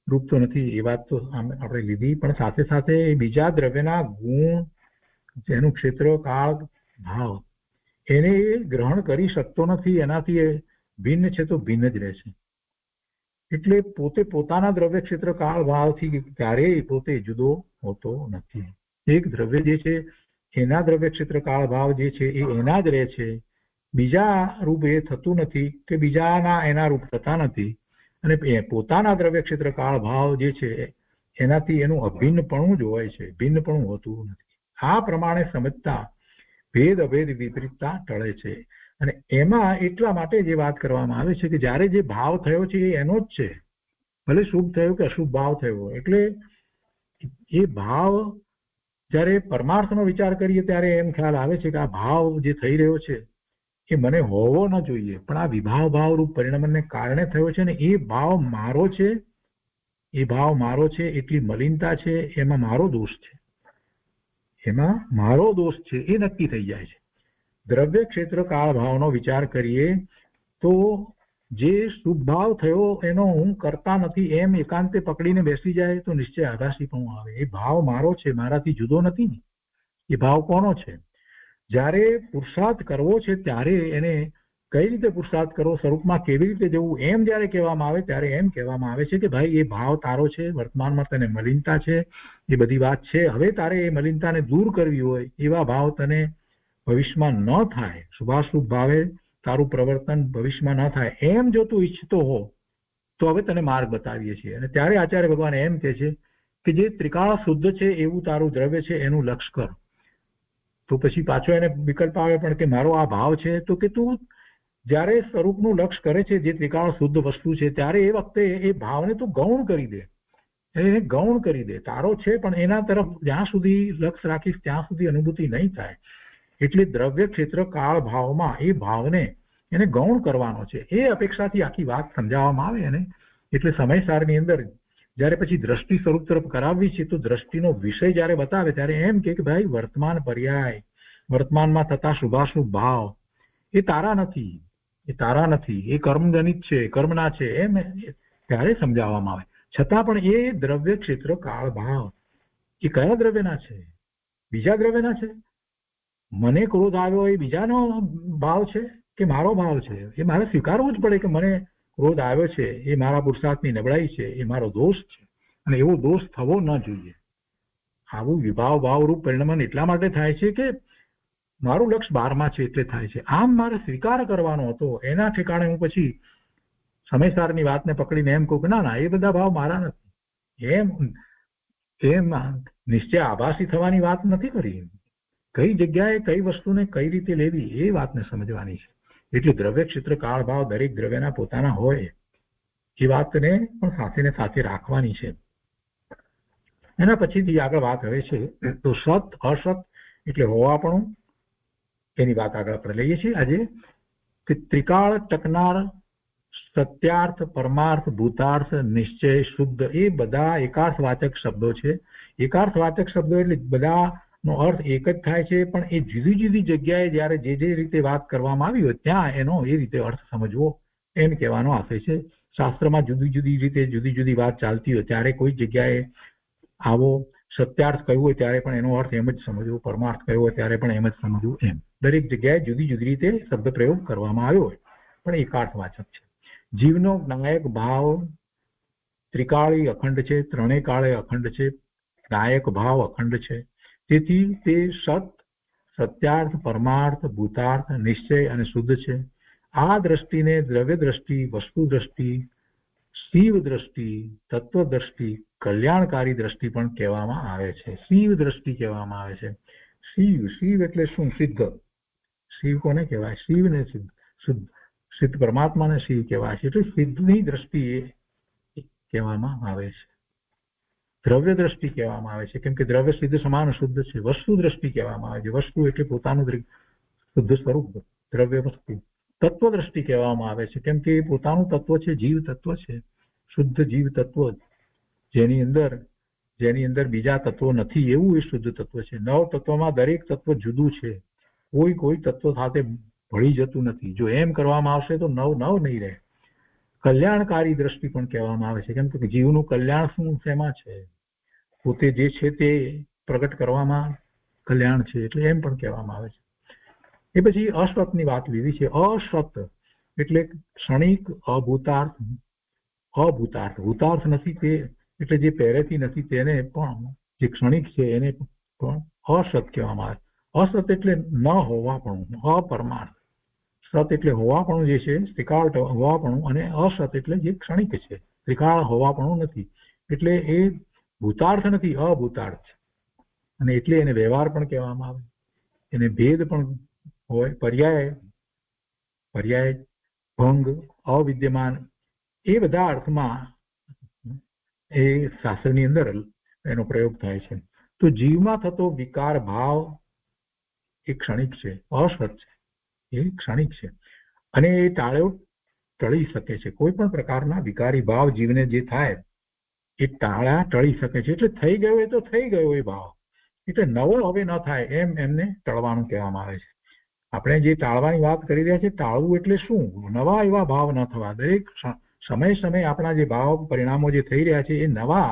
[SPEAKER 2] રૂપ તો નથી. એ વાત તો આપણે લીધી, પણ સાથે સાથે બીજા દ્રવ્યના ગુણ જેનું ક્ષેત્ર કાળ ભાવ એને એ ગ્રહણ કરી શકતો નથી, એનાથી એ ભિન્ન છે તો ભિન્ન જ રહે છે. એટલે પોતે પોતાના દ્રવ્ય ક્ષેત્ર કાળ ભાવથી ક્યારેય પોતે જુદો હોતો નથી. એક દ્રવ્ય જે છે એના દ્રવ્ય ક્ષેત્ર કાળ ભાવ જે છે એ એના જ રહે છે, બીજા રૂપ એ થતું નથી કે બીજાના એના રૂપ થતા નથી. અને પોતાના દ્રવ્ય ક્ષેત્ર કાળ ભાવ જે છે એનાથી એનું અભિન્નપણું જ હોય છે, ભિન્નપણું હોતું નથી. આ પ્રમાણે સમજતા ભેદ અભેદ વિપરીતતા ટળે છે. અને એમાં એટલા માટે જે વાત કરવામાં આવે છે કે જ્યારે જે ભાવ થયો છે એ એનો જ છે, ભલે શુભ થયો કે અશુભ ભાવ થયો. એટલે એ ભાવ જ્યારે પરમાર્થનો વિચાર કરીએ ત્યારે એમ ખ્યાલ આવે છે કે આ ભાવ જે થઈ રહ્યો છે એ મને હોવો ન જોઈએ, પણ આ વિભાવ ભાવ રૂપ પરિણમનને કારણે થયો છે ને એ ભાવ મારો છે, એ ભાવ મારો છે, એટલી મલિનતા છે, એમાં મારો દોષ છે, એમાં મારો દોષ છે એ નક્કી થઈ જાય છે. દ્રવ્ય ક્ષેત્ર કાળ ભાવનો વિચાર કરીએ તો જે શુભ ભાવ થયો એનો હું કરતા નથી એમ એકાંતે પકડીને બેસી જાય તો નિશ્ચય આભાસી પણ આવે. એ ભાવ મારો છે, મારાથી જુદો નથી ને. એ ભાવ કોનો છે? જ્યારે પુરુષાર્થ કરવો છે ત્યારે એને કઈ રીતે પુરુષાર્થ કરવો, સ્વરૂપમાં કેવી રીતે જવું, એમ જ્યારે કહેવામાં આવે ત્યારે એમ કહેવામાં આવે છે કે ભાઈ એ ભાવ તારો છે, વર્તમાનમાં તને મલિનતા છે, એ બધી વાત છે. હવે તારે એ મલિનતાને દૂર કરવી હોય, એવા ભાવ તને ભવિષ્યમાં ન થાય, શુભાશુભ ભાવે તારું પ્રવર્તન ભવિષ્યમાં ન થાય, એમ જો તું ઈચ્છતો હો તો હવે તને માર્ગ બતાવીએ છીએ. અને ત્યારે આચાર્ય ભગવાન એમ કહે છે કે જે ત્રિકાળ શુદ્ધ છે એવું તારું દ્રવ્ય છે એનું લક્ષ કર. તો પછી પાછો એને વિકલ્પ આવે પણ કે મારો આ ભાવ છે, તો કે તું જ્યારે સ્વરૂપનું લક્ષ કરે છે જે ત્રિકાળ શુદ્ધ વસ્તુ છે ત્યારે એ વખતે એ ભાવને તું ગૌણ કરી દે, એને ગૌણ કરી દે. તારો છે પણ એના તરફ જ્યાં સુધી લક્ષ રાખીશ ત્યાં સુધી અનુભૂતિ નહીં થાય. એટલે દ્રવ્ય ક્ષેત્ર કાળ ભાવમાં એ ભાવને એને ગૌણ કરવાનો છે, એ અપેક્ષાથી આખી વાત સમજાવવામાં આવે. એને એટલે સમયસારની અંદર જ્યારે પછી દ્રષ્ટિ સ્વરૂપ તરફ કરાવવી છે તો દ્રષ્ટિનો વિષય જ્યારે બતાવે ત્યારે એમ કે ભાઈ વર્તમાન પર્યાય, વર્તમાનમાં થતા શુભાશુભ ભાવ એ તારા નથી, એ તારા નથી, એ કર્મજનિત છે, કર્મના છે, એમ ત્યારે સમજાવવામાં આવે. છતાં પણ એ દ્રવ્ય ક્ષેત્ર કાળ ભાવ એ કયા દ્રવ્યના છે? બીજા દ્રવ્યના છે. મને ક્રોધ આવ્યો એ બીજાનો ભાવ છે કે મારો ભાવ છે? એ મારે સ્વીકારવું જ પડે કે મને ક્રોધ આવ્યો છે, એ મારા પુરુષાર્થની નબળાઈ છે, એ મારો દોષ છે, અને એવો દોષ થવો ન જોઈએ. આવું વિભાવ ભાવરૂપ પરિણમન એટલા માટે થાય છે કે મારું લક્ષ બારમાં છે એટલે થાય છે. આમ મારે સ્વીકાર કરવાનો હતો, એના ઠેકાણે હું પછી સમયસારની વાતને પકડીને એમ કહું કે ના ના એ બધા ભાવ મારા નથી, એમ નિશ્ચય આભાસી થવાની વાત નથી કરી. કઈ જગ્યાએ કઈ વસ્તુને કઈ રીતે લેવી એ વાતને સમજવાની છે. એટલે દ્રવ્ય ક્ષેત્ર કાળ ભાવ દરેક દ્રવ્યના પોતાના હોય એ વાતને પણ સાથે ને સાથે રાખવાની છે. એના પછીથી આગળ વાત હવે છે તો સત અસત એટલે હોવાપણું, એની વાત આગળ આપણે લઈએ છીએ આજે કે ત્રિકાળ ટકનાર સત્યાર્થ, પરમાર્થ, ભૂતાર્થ, નિશ્ચય, શુદ્ધ એ બધા એકાર્થવાચક શબ્દો છે. એકાર્થવાચક શબ્દો એટલે બધાનો અર્થ એક જ થાય છે, પણ એ જુદી જુદી જગ્યાએ જ્યારે જે રીતે વાત કરવામાં આવી હોય ત્યાં એનો એ રીતે અર્થ સમજવો એમ કહેવાનો આશય છે. શાસ્ત્રમાં જુદી જુદી રીતે જુદી જુદી વાત ચાલતી હોય ત્યારે કોઈ જગ્યાએ આવો સત્યાર્થ કહ્યું હોય ત્યારે પણ એનો અર્થ એમ જ સમજવો, પરમાર્થ કહ્યું હોય ત્યારે પણ એમ જ સમજવું. એમ દરેક જગ્યાએ જુદી જુદી રીતે શબ્દ પ્રયોગ કરવામાં આવ્યો હોય પણ એકાર્થવાચક છે. જીવનો નાયક ભાવ ત્રિકાળી અખંડ છે, ત્રણેય કાળે અખંડ છે, નાયક ભાવ અખંડ છે. તેથી તે સત, સત્યાર્થ, પરમાર્થ, ભૂતાર્થ, નિશ્ચય અને શુદ્ધ છે. આ દ્રષ્ટિને દ્રવ્ય દ્રષ્ટિ, વસ્તુ દ્રષ્ટિ, શિવ દ્રષ્ટિ, તત્વ દ્રષ્ટિ, કલ્યાણકારી દ્રષ્ટિ પણ કહેવામાં આવે છે. શિવ દ્રષ્ટિ કહેવામાં આવે છે. શિવ, શિવ એટલે શું? સિદ્ધ. શિવ કોને કહેવાય? શિવ ને સિદ્ધ, શુદ્ધ સિદ્ધ પરમાત્માને શિવ કહેવાય છે. એટલે સિદ્ધની દ્રષ્ટિ એ કહેવામાં આવે છે. દ્રવ્ય દ્રષ્ટિ કહેવામાં આવે છે કેમ કે દ્રવ્ય સિદ્ધ સમાન શુદ્ધ છે. વસ્તુ દ્રષ્ટિ કહેવામાં આવે છે. વસ્તુ એટલે પોતાનું શુદ્ધ સ્વરૂપ, દ્રવ્ય વસ્તુ. તત્વ દ્રષ્ટિ કહેવામાં આવે છે કેમ કે એ પોતાનું તત્વ છે, જીવ તત્વ છે, શુદ્ધ જીવ તત્વ, જેની અંદર બીજા તત્વો નથી એવું એ શુદ્ધ તત્વ છે. નવ તત્વમાં દરેક તત્વ જુદું છે, કોઈ તત્વ સાથે ભળી જતું નથી. જો એમ કરવામાં આવશે તો નવ નહીં રહે. કલ્યાણકારી દ્રષ્ટિ પણ કહેવામાં આવે છે કેમ કે જીવનું કલ્યાણ શું શેમાં છે? પોતે જે છે તે પ્રગટ કરવામાં કલ્યાણ છે, એટલે એમ પણ કહેવામાં આવે છે. એ પછી અસતની વાત લીધી છે. અસત એટલે ક્ષણિક, અભૂતાર્થ, ભૂતાર્થ નથી તે એટલે જે પહેરેથી નથી તેને પણ, જે ક્ષણિક છે એને પણ અસત કહેવામાં આવે. અસત એટલે ન હોવા પણ, અપરમાર્થ, સત એટલે હોવાપણું જે છે, ત્રિકાળ હોવાપણું, અને અસત એટલે જે ક્ષણિક છે, ત્રિકાળ હોવાપણું નથી. એટલે એ ભૂતાર્થ નથી, અભૂતાર્થ છે. અને એટલે એને વ્યવહાર પણ કહેવામાં આવે, એને ભેદ પણ હોય, પર્યાય, ભંગ, અવિદ્યમાન, એ બધા અર્થમાં એ શાસ્ત્રની અંદર એનો પ્રયોગ થાય છે. તો જીવમાં થતો વિકાર ભાવ એ ક્ષણિક છે, અસત છે, એ ક્ષણિક છે, અને એ ટળી શકે છે. કોઈ પણ પ્રકારના વિકારી ભાવ જીવને જે થાય એ ટળી શકે છે. એટલે થઈ ગયો એ તો થઈ ગયો એ ભાવ, એટલે નવો હવે ન થાય એમ એમને ટળવાનું કહેવામાં આવે છે. આપણે જે ટાળવાની વાત કરી રહ્યા છીએ, ટાળવું એટલે શું? નવા એવા ભાવ ન થવા. દરેક સમયે આપણા જે ભાવ પરિણામો જે થઈ રહ્યા છે એ નવા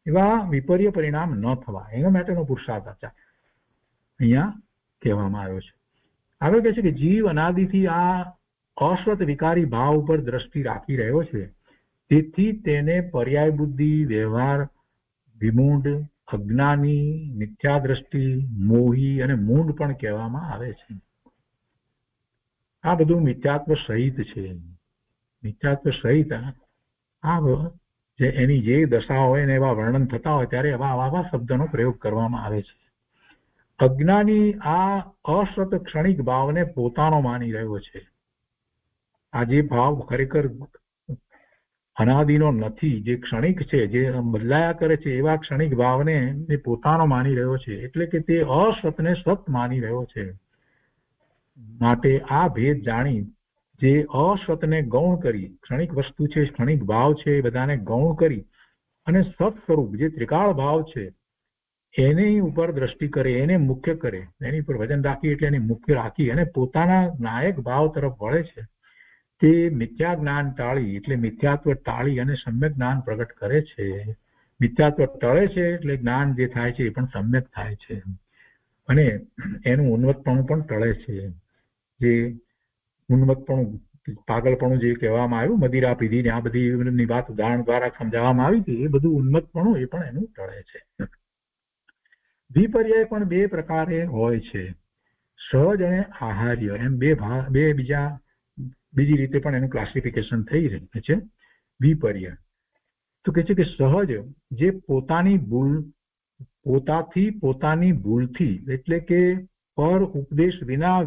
[SPEAKER 2] એવા વિપર્ય પરિણામ ન થવા, એના માટેનો પુરુષાર્થ અહીંયા કહેવામાં આવ્યો છે. આગળ કહે છે કે જીવ અનાદિથી આ અશ્વત વિકારી ભાવ ઉપર દ્રષ્ટિ રાખી રહ્યો છે, તેથી તેને પર્યાય બુદ્ધિ, વ્યવહાર વિમૂઢ, અજ્ઞાની, મિથ્યા દ્રષ્ટિ, મોહી અને મૂંઢ પણ કહેવામાં આવે છે. આ બધું મિથ્યાત્વ સહિત છે. મિથ્યાત્વ સહિત જે એની જે દશા હોય ને એવા વર્ણન થતા હોય ત્યારે આવા શબ્દનો પ્રયોગ કરવામાં આવે છે. અજ્ઞાની આ અસત ક્ષણિક ભાવને પોતાનો માની રહ્યો છે. આ જે ભાવ ખરેખર અનાદિનો નથી, જે ક્ષણિક છે, જે બદલાયા કરે છે, એવા ક્ષણિક ભાવને એ પોતાનો માની રહ્યો છે. એટલે કે તે અસતને સત માની રહ્યો છે. માટે આ ભેદ જાણી જે અસતને ગૌણ કરી, ક્ષણિક વસ્તુ છે, ક્ષણિક ભાવ છે, એ બધાને ગૌણ કરી અને સત સ્વરૂપ જે ત્રિકાળ ભાવ છે એની ઉપર દ્રષ્ટિ કરે, એને મુખ્ય કરે, એની ઉપર વજન રાખી એટલે એને મુખ્ય રાખી અને પોતાના નાયક ભાવ તરફ વળે છે. તે મિથ્યા જ્ઞાન ટાળી એટલે મિથ્યાત્વ ટાળી અને સમ્યક જ્ઞાન પ્રગટ કરે છે. મિથ્યાત્વ ટળે છે એટલે જ્ઞાન જે થાય છે એ પણ સમ્યક થાય છે, અને એનું ઉન્નતપણું પણ ટળે છે. જે ઉન્મત્તપણું, પાગલપણું જે કહેવામાં આવ્યું, મદિરા પીધી ને આ બધી વાત ઉદાહરણ દ્વારા સમજાવવામાં આવી હતી, એ બધું ઉન્મત્તપણું એ પણ એનું ટળે છે. વિપર્યય પણ બે પ્રકારે હોય છે, સહજ અને આહાર્ય, એમ બીજી રીતે પણ એનું ક્લાસિફિકેશન થઈ રહ્યું છે. વિપર્યય તો કે છે કે સહજ જે પોતાની ભૂલથી એટલે કે પર ઉપદેશ વિના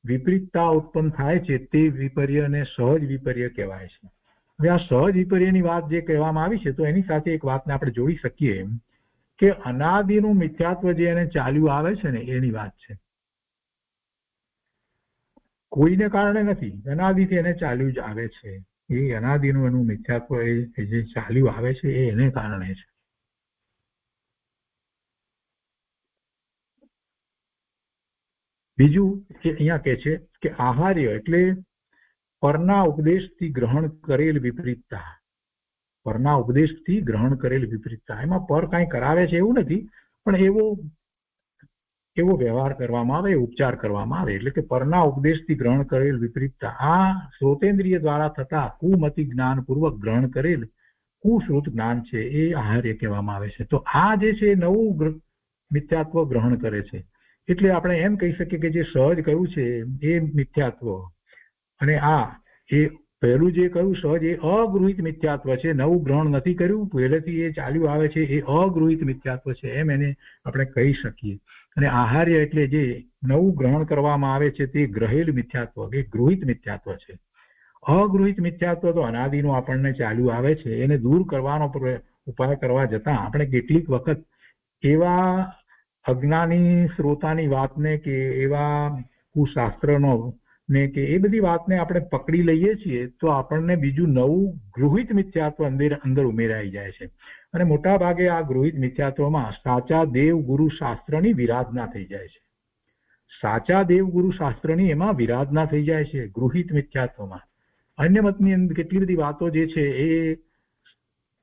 [SPEAKER 2] વિપરીતતા ઉત્પન્ન થાય છે, તે વિપર્યને સહજ વિપર્ય કહેવાય છે. હવે આ સહજ વિપર્યની વાત જે કહેવામાં આવી છે, તો એની સાથે એક વાતને આપણે જોડી શકીએ કે અનાદિનું મિથ્યાત્વ જે એને ચાલ્યું આવે છે ને એની વાત છે. કોઈને કારણે નથી, અનાદિથી એને ચાલ્યું જ આવે છે. એ અનાદિનું એનું મિથ્યાત્વ એ જે ચાલ્યું આવે છે એ એને કારણે છે. બીજું અહીંયા કહે છે કે આહાર્ય એટલે પરના ઉપદેશથી ગ્રહણ કરેલ વિપરીતતા. પરના ઉપદેશથી ગ્રહણ કરેલ વિપરીતતા, એમાં પર કાંઈ કરાવે છે એવું નથી, પણ એવો વ્યવહાર કરવામાં આવે, ઉપચાર કરવામાં આવે. એટલે કે પરના ઉપદેશથી ગ્રહણ કરેલ વિપરીતતા, આ શ્રોતેન્દ્રિય દ્વારા થતા કુમતિ જ્ઞાન પૂર્વક ગ્રહણ કરેલ કુશ્રુત જ્ઞાન છે, એ આહાર્ય કહેવામાં આવે છે. તો આ જે છે નવું મિથ્યાત્વ ગ્રહણ કરે છે. એટલે આપણે એમ કહી શકીએ કે જે સહજ કહ્યું છે એ મિથ્યાત્વ, અને એ પહેલું જે કહ્યું સહજ એ અગૃહિત મિથ્યાત્વ છે, નવું ગ્રહણ નથી કર્યું, પહેલેથી એ ચાલ્યું આવે છે, એ અગૃહિત મિથ્યાત્વ છે, એમ એને આપણે કહી શકીએ. અને આહાર્ય એટલે જે નવું ગ્રહણ કરવામાં આવે છે તે ગ્રહેલ મિથ્યાત્વ, એ ગૃહિત મિથ્યાત્વ છે. અગૃહિત મિથ્યાત્વ તો અનાદિનું આપણને ચાલ્યું આવે છે, એને દૂર કરવાનો ઉપાય કરવા જતા આપણે કેટલીક વખત એવા અજ્ઞાની શ્રોતાની વાતને કે એવા કુશાસ્ત્રનો ને કે એ બધી વાતને આપણે પકડી લઈએ છીએ, તો આપણને બીજું નવું ગૃહિત મિથ્યાત્વ અંદર ઉમેરાઈ જાય છે. અને મોટા ભાગે આ ગૃહિત મિથ્યાત્વમાં સાચા દેવ ગુરુ શાસ્ત્રની વિરાધના થઈ જાય છે. સાચા દેવ ગુરુ શાસ્ત્રની એમાં વિરાધના થઈ જાય છે ગૃહિત મિથ્યાત્વમાં. અન્ય મતની અંદર કેટલી બધી વાતો જે છે એ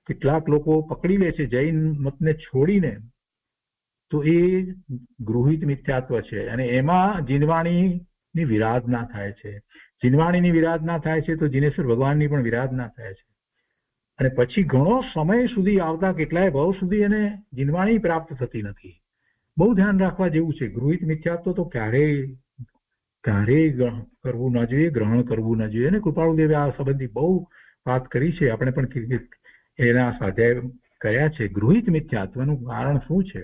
[SPEAKER 2] કેટલાક લોકો પકડી લે છે જૈન મતને છોડીને, તો એ ગૃહિત મિથ્યાત્વ છે, અને એમાં જીનવાણીની વિરાધના થાય છે. જીનવાણીની વિરાધના થાય છે તો જીનેશ્વર ભગવાનની પણ વિરાધના થાય છે. અને પછી ઘણો સમય સુધી આવતા કેટલાય ભાવ સુધી એને જીનવાણી પ્રાપ્ત થતી નથી. બહુ ધ્યાન રાખવા જેવું છે. ગૃહિત મિથ્યાત્વ તો ક્યારેય ક્યારેય કરવું ન જોઈએ, ગ્રહણ કરવું ન જોઈએ. અને કૃપાળુદેવે આ સંબંધી બહુ વાત કરી છે. આપણે પણ એના સ્વાધ્યાય કર્યા છે. ગૃહિત મિથ્યાત્વનું કારણ શું છે?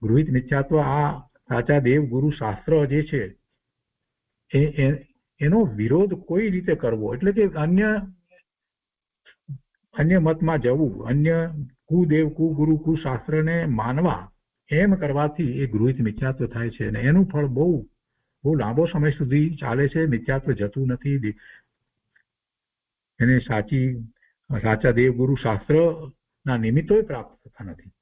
[SPEAKER 2] ગૃહિત મિથ્યાત્વ આ સાચા દેવ ગુરુ શાસ્ત્ર જે છે એનો વિરોધ કોઈ રીતે કરવો, એટલે કે અન્ય મતમાં જવું, અન્ય કુદેવ કુગુરુ કુશાસ્ત્રને માનવા, એમ કરવાથી એ ગૃહિત મિથ્યાત્વ થાય છે. અને એનું ફળ બહુ લાંબો સમય સુધી ચાલે છે. મિથ્યાત્વ જતું નથી. એને સાચા દેવગુરુ શાસ્ત્રના નિમિત્તો પ્રાપ્ત થતા નથી.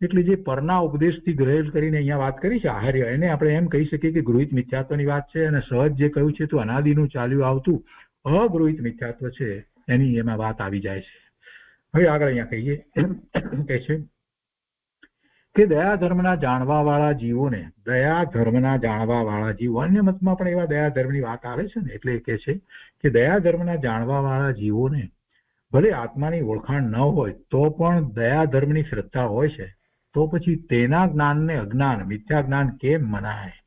[SPEAKER 2] એટલે જે પરના ઉપદેશથી ગ્રહેલ કરીને અહીંયા વાત કરી છે આહાર્ય, એને આપણે એમ કહી શકીએ કે ગૃહિત મિથ્યાત્વની વાત છે. અને સહજ જે કહ્યું છે તો અનાદિનું ચાલ્યું આવતું અગૃહિત મિથ્યાત્વ છે, એની એમાં વાત આવી જાય છે. હવે આગળ અહીંયા કહીએ કે છે કે દયા ધર્મના જાણવા વાળા જીવોને, દયા ધર્મના જાણવા વાળા જીવો, અન્ય મતમાં પણ એવા દયા ધર્મની વાત આવે છે ને, એટલે કે છે કે દયા ધર્મના જાણવા વાળા જીવોને ભલે આત્માની ઓળખાણ ન હોય તો પણ દયા ધર્મની શ્રદ્ધા હોય છે, તો પછી તેના જ્ઞાનને અજ્ઞાન મિથ્યા જ્ઞાન કેમ મનાય?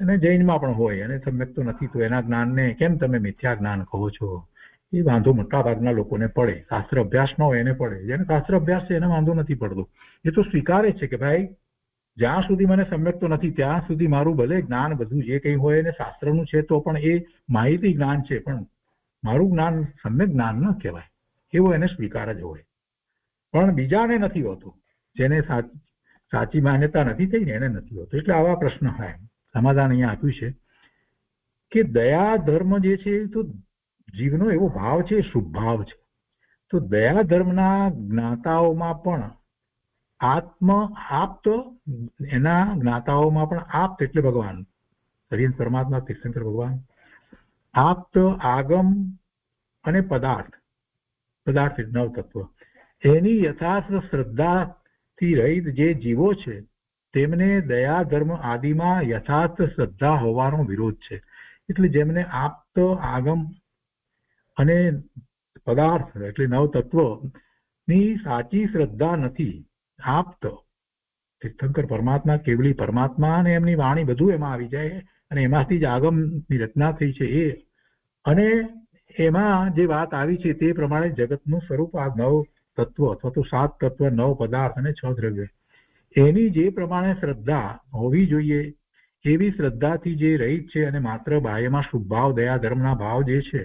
[SPEAKER 2] અને જૈનમાં પણ હોય અને સમ્યક તો નથી, તો એના જ્ઞાનને કેમ તમે મિથ્યા જ્ઞાન કહો છો? એ વાંધો મોટા ભાગના લોકોને પડે. શાસ્ત્ર અભ્યાસ ન હોય એને પડે. જેને શાસ્ત્ર અભ્યાસ છે એને વાંધો નથી પડતો. એ તો સ્વીકારે છે કે ભાઈ જ્યાં સુધી મને સમ્યક તો નથી ત્યાં સુધી મારું ભલે જ્ઞાન બધું જે કંઈ હોય એને શાસ્ત્રનું છે તો પણ એ માહિતી જ્ઞાન છે, પણ મારું જ્ઞાન સમ્યક જ્ઞાન ન કહેવાય, એવો એને સ્વીકાર જ હોય. પણ બીજાને નથી હોતું, જેને સાચી માન્યતા નથી થઈ ને એને નથી હોતું. એટલે આવા પ્રશ્ન થાય. સમાધાન અહીંયા આપ્યું છે કે દયા ધર્મ જે છે તો જીવનો એવો ભાવ છે, શુભ ભાવ છે. તો દયા ધર્મના જ્ઞાતાઓમાં પણ આપ્ત, એના જ્ઞાતાઓમાં પણ આપ્ત એટલે ભગવાન હરિહંસ પરમાત્મા, તીર્થંકર ભગવાન, આપ્ત, આગમ અને પદાર્થ નવ તત્વ, એની યથાર્થ શ્રદ્ધાથી રહિત જે જીવો છે તેમને દયા ધર્મ આદિમાં યથાર્થ શ્રદ્ધા હોવાનો વિરોધ છે. એટલે જેમને આપ્ત, આગમ અને પદાર્થ એટલે નવ તત્વની સાચી શ્રદ્ધા નથી. આપ્ત તીર્થંકર પરમાત્મા, કેવલી પરમાત્મા અને એમની વાણી બધું એમાં આવી જાય, અને એમાંથી જ આગમની રચના થઈ છે એ, અને એમાં જે વાત આવી છે તે પ્રમાણે જગતનું સ્વરૂપ આ 9 તત્વ અથવા તો 7 તત્વ, 9 પદાર્થ અને 6 દ્રવ્ય, એની જે પ્રમાણે શ્રદ્ધા હોવી જોઈએ એવી શ્રદ્ધાથી જે રહિત છે અને માત્ર બાહ્યમાં શુભ ભાવ દયા ધર્મના ભાવ જે છે,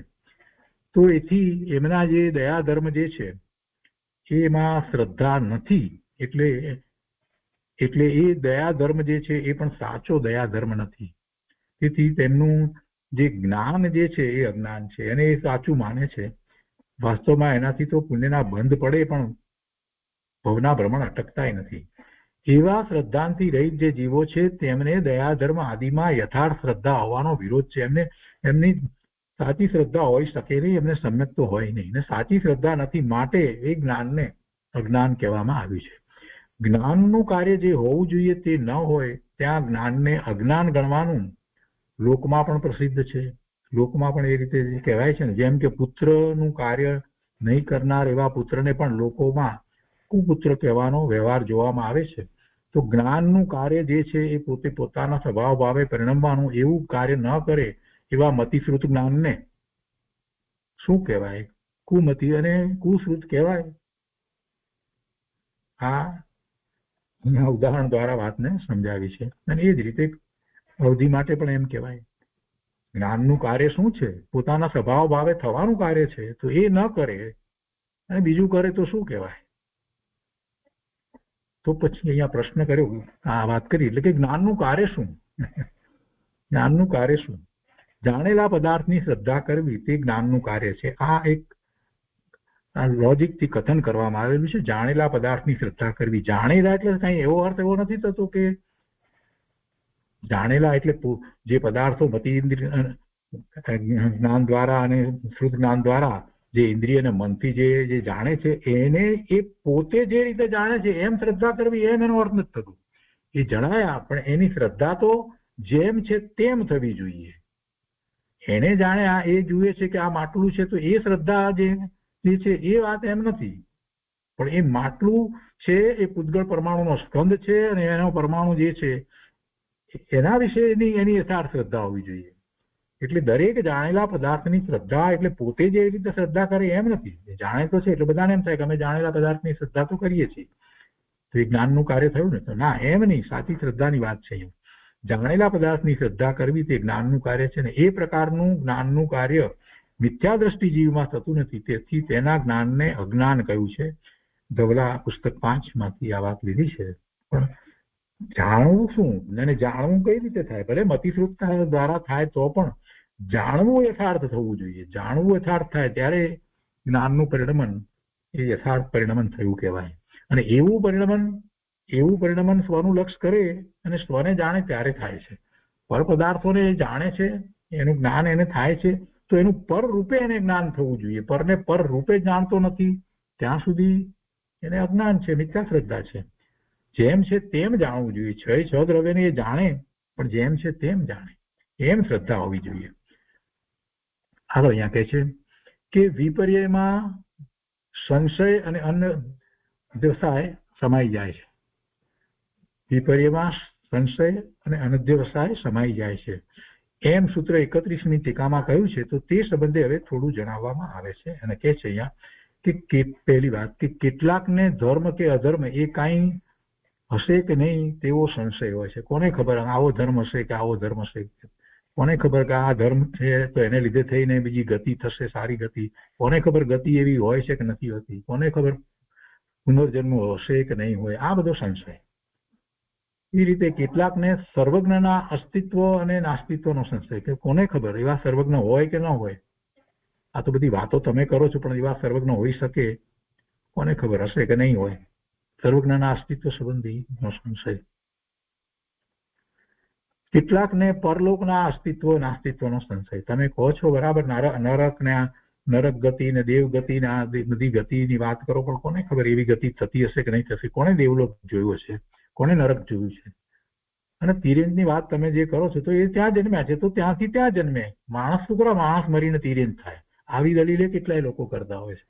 [SPEAKER 2] તો એથી એમના જે દયા ધર્મ જે છે એમાં શ્રદ્ધા નથી. એટલે એ દયા ધર્મ જે છે એ પણ સાચો દયા ધર્મ નથી. તેથી તેમનું જે જ્ઞાન જે છે એ અજ્ઞાન છે અને એ સાચું માને છે. વાસ્તવમાં એનાથી તો પુણ્યના બંધ પડે પણ ભવના ભ્રમણ અટકતાય નથી. એવા શ્રદ્ધાંથી રહિત જે જીવો છે તેમને દયા ધર્મ આદિમાં યથાર્થ શ્રદ્ધા હોવાનો વિરોધ છે. એમની સાચી શ્રદ્ધા હોઈ શકે નહીં, એમને સમ્યક તો હોય નહીં, ને સાચી શ્રદ્ધા નથી, માટે એ જ્ઞાનને અજ્ઞાન કહેવામાં આવ્યું છે. જ્ઞાનનું કાર્ય જે હોવું જોઈએ તે ન હોય ત્યાં જ્ઞાનને અજ્ઞાન ગણવાનું લોકમાં પણ પ્રસિદ્ધ છે. લોકમાં પણ એ રીતે કહેવાય છે ને, જેમ કે પુત્રનું કાર્ય નહીં કરનાર એવા પુત્રને પણ લોકોમાં કુપુત્ર કહેવાનો વ્યવહાર જોવામાં આવે છે. તો જ્ઞાનનું કાર્ય જે છે એ પોતે પોતાના સ્વભાવ ભાવે પરિણમવાનું એવું કાર્ય ન કરે એવા મતિશ્રુત જ્ઞાનને શું કહેવાય? કુમતિ અને કુશ્રુત કહેવાય. આ ઉદાહરણ દ્વારા વાતને સમજાવી છે. અને એ જ રીતે અવધિ માટે પણ એમ કહેવાય, જ્ઞાનનું કાર્ય શું છે? પોતાના સ્વભાવ ભાવે થવાનું કાર્ય છે, તો એ ન કરે અને બીજું કરે તો શું કહેવાય? તો પછી અહીંયા પ્રશ્ન કર્યો, આ વાત કરી એટલે કે જ્ઞાનનું કાર્ય શું? જ્ઞાનનું કાર્ય શું? જાણેલા પદાર્થની શ્રદ્ધા કરવી તે જ્ઞાનનું કાર્ય છે. આ એક લોજિકથી કથન કરવામાં આવેલું છે. જાણેલા પદાર્થની શ્રદ્ધા કરવી. જાણેલા એટલે કઈ એવો અર્થ એવો નથી થતો કે જાણેલા એટલે જે પદાર્થો મતિ જ્ઞાન દ્વારા અને શુદ્ધ જ્ઞાન દ્વારા જે ઇન્દ્રિય અને મનથી જે જાણે છે એને એ પોતે જે રીતે જાણે છે એમ શ્રદ્ધા કરવી, એમ એનો અર્થ નથી થતો. એ જણાયા પણ એની શ્રદ્ધા તો જેમ છે તેમ થવી જોઈએ. એને જાણ્યા એ જુએ છે કે આ માટલું છે તો એ શ્રદ્ધા જે છે એ વાત એમ નથી, પણ એ માટલું છે એ પૂતગળ પરમાણુનો સ્કંદ છે અને એનો પરમાણુ જે છે એના વિશેની એની યથાર્થ શ્રદ્ધા હોવી જોઈએ. એટલે દરેક જાણેલા પદાર્થની શ્રદ્ધા એટલે પોતે જે રીતે શ્રદ્ધા કરે એમ નથી. જાણે તો છે એટલે બધાને એમ થાય કે અમે જાણેલા પદાર્થની શ્રદ્ધા તો કરીએ છીએ, તો એ જ્ઞાનનું કાર્ય થયું ને. તો ના, એમ નહીં. સાચી શ્રદ્ધાની વાત છે. જાણેલા પદાર્થની શ્રદ્ધા કરવી તે જ્ઞાનનું કાર્ય છે ને એ પ્રકારનું જ્ઞાનનું કાર્ય મિથ્યા દ્રષ્ટિ જીવમાં થતું નથી. તેથી તેના જ્ઞાનને અજ્ઞાન કહ્યું છે. ધવલા પુસ્તક 5 માંથી આ વાત લીધી છે. પણ જાણવું શું અને જાણવું કઈ રીતે થાય? ભલે મતિશ્રુત દ્વારા થાય તો પણ જાણવું યથાર્થ થવું જોઈએ. જાણવું યથાર્થ થાય ત્યારે જ્ઞાનનું પરિણમન એ યથાર્થ પરિણમન થયું કહેવાય. અને એવું પરિણમન સ્વનું લક્ષ કરે અને સ્વને જાણે ત્યારે થાય છે. પર પદાર્થોને એ જાણે છે, એનું જ્ઞાન એને થાય છે, તો એનું પર રૂપે એને જ્ઞાન થવું જોઈએ. પરને પર રૂપે જાણતો નથી ત્યાં સુધી એને અજ્ઞાન છે, મિથ્યા શ્રદ્ધા છે. જેમ છે તેમ જાણવું જોઈએ. છ દ્રવ્યને એ જાણે, પણ જેમ છે તેમ જાણે, એમ શ્રદ્ધા હોવી જોઈએ. હાલો, અહીંયા કહે છે કે વિપર્યયમાં સંશય અને અનધ્યવસાય સમાઈ જાય છે. વિપર્યયમાં સંશય અને અનધ્યવસાય સમાઈ જાય છે એમ સૂત્ર 31ની ટીકામાં કહ્યું છે. તો તે સંબંધે હવે થોડું જણાવવામાં આવે છે અને કહે છે અહીંયા કે પહેલી વાત કે કેટલાકને ધર્મ કે અધર્મ એ કાંઈ હશે કે નહીં તેવો સંશય હોય છે. કોને ખબર આવો ધર્મ હશે કે આવો ધર્મ હશે? કોને ખબર કે આ ધર્મ છે તો એને લીધે થઈને બીજી ગતિ થશે, સારી ગતિ? કોને ખબર ગતિ એવી હોય છે કે નથી હોતી? કોને ખબર પુનર્જન્મ હશે કે નહીં હોય? આ બધો સંશય. એ રીતે કેટલાકને સર્વજ્ઞના અસ્તિત્વ અને નાસ્તિત્વનો સંશય કે કોને ખબર એવા સર્વજ્ઞ હોય કે ન હોય? આ તો બધી વાતો તમે કરો છો, પણ એવા સર્વજ્ઞ હોઈ શકે કોને ખબર? હશે કે નહીં હોય? સર્વજ્ઞના અસ્તિત્વ સંબંધીનો સંશય. કેટલાકને પરલોકના અસ્તિત્વ નાસ્તિત્વનો સંશય. તમે કહો છો બરાબર, નરક ગતિ ને દેવ ગતિ ને આ બધી ગતિની વાત કરો, પણ કોને ખબર એવી ગતિ થતી હશે કે નહીં થશે? કોને દેવલોક જોયું હશે? કોને નરક જોયું છે? અને તિર્યંતની વાત તમે જે કરો છો તો એ ત્યાં જન્મ્યા છે, તો ત્યાંથી ત્યાં જન્મે. માણસ શું કરો? માણસ મરીને તિર્યંત થાય. આવી દલીલે કેટલાય લોકો કરતા હોય છે.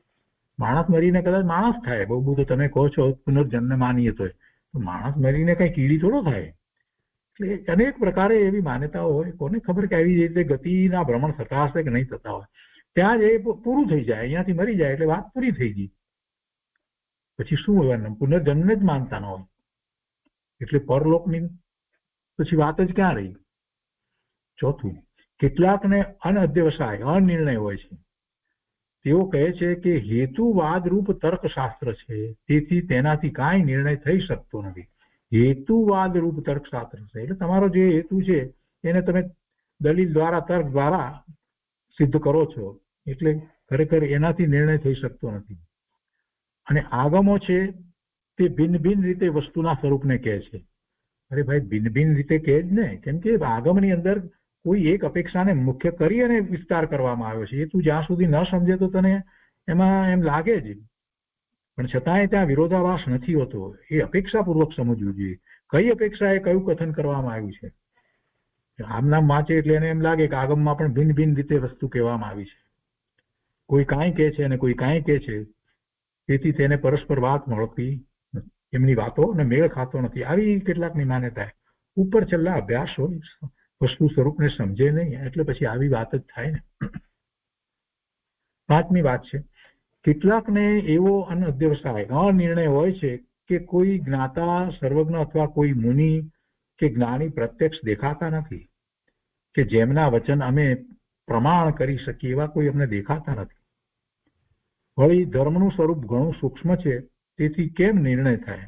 [SPEAKER 2] માણસ મરીને કદાચ માણસ થાય, બહુ બધું તમે કહો છો પુનર્જન્મ માનીએ તો માણસ મરીને કઈ કીડી થોડો થાય. એટલે અનેક પ્રકારે એવી માન્યતાઓ હોય. કોને ખબર કે આવી રીતે ગતિના ભ્રમણ થતા હશે કે નહીં થતા હોય? ત્યાં જ એ પૂરું થઈ જાય, અહીંયાથી મરી જાય એટલે વાત પૂરી થઈ ગઈ. પછી શું હોય? પુનર્જન્મને જ માનતા ન હોય એટલે પરલોકની પછી વાત જ ક્યાં રહી? ચોથું, કેટલાકને અનઅધ્યવસાય અનિર્ણય હોય છે. તેઓ કહે છે કે હેતુવાદ રૂપ તર્કશાસ્ત્ર છે, તેથી તેનાથી કાંઈ નિર્ણય થઈ શકતો નથી. હેતુવાદ રૂપ તર્કશાસ્ત્ર છે એટલે તમારો જે હેતુ છે એને તમે દલીલ દ્વારા, તર્ક દ્વારા સિદ્ધ કરો છો, એટલે ખરેખર એનાથી નિર્ણય થઈ શકતો નથી. અને આગમો છે તે ભિન્ન ભિન્ન રીતે વસ્તુના સ્વરૂપને કહે છે. અરે ભાઈ, ભિન્ન ભિન્ન રીતે કહે જ ને, કેમ કે આગમની અંદર કોઈ એક અપેક્ષાને મુખ્ય કરી અને વિસ્તાર કરવામાં આવ્યો છે. એ તું જ્યાં સુધી ન સમજે તો તને એમાં એમ લાગે જ, પણ છતાંય ત્યાં વિરોધાભાસ નથી હોતો. એ અપેક્ષાપૂર્વક સમજવું જોઈએ. કઈ અપેક્ષાએ કયું કથન કરવામાં આવ્યું છે. આમ નામ વાંચે એટલે એને એમ લાગે કે આગમમાં પણ ભિન્ન ભિન્ન રીતે વસ્તુ કહેવામાં આવી છે. કોઈ કાંઈ કહે છે અને કોઈ કાંઈ કહે છે, તેથી તેને પરસ્પર વાત મળતી, એમની વાતો ને મેળ ખાતો નથી. આવી કેટલાકની માન્યતા. ઉપર છેલ્લા અભ્યાસ હોય, વસ્તુ સ્વરૂપને સમજે નહીં, એટલે પછી આવી વાત જ થાય ને. પાંચમી વાત છે, કેટલાકને એવો અનઅધ્યવસાય અનિર્ણય હોય છે કે કોઈ જ્ઞાતા, સર્વજ્ઞ અથવા કોઈ મુનિ કે જ્ઞાની પ્રત્યક્ષ દેખાતા નથી, કે જેમના વચન અમે પ્રમાણ કરી શકીએ એવા કોઈ અમને દેખાતા નથી. વળી ધર્મનું સ્વરૂપ ઘણું સૂક્ષ્મ છે, તેથી કેમ નિર્ણય થાય?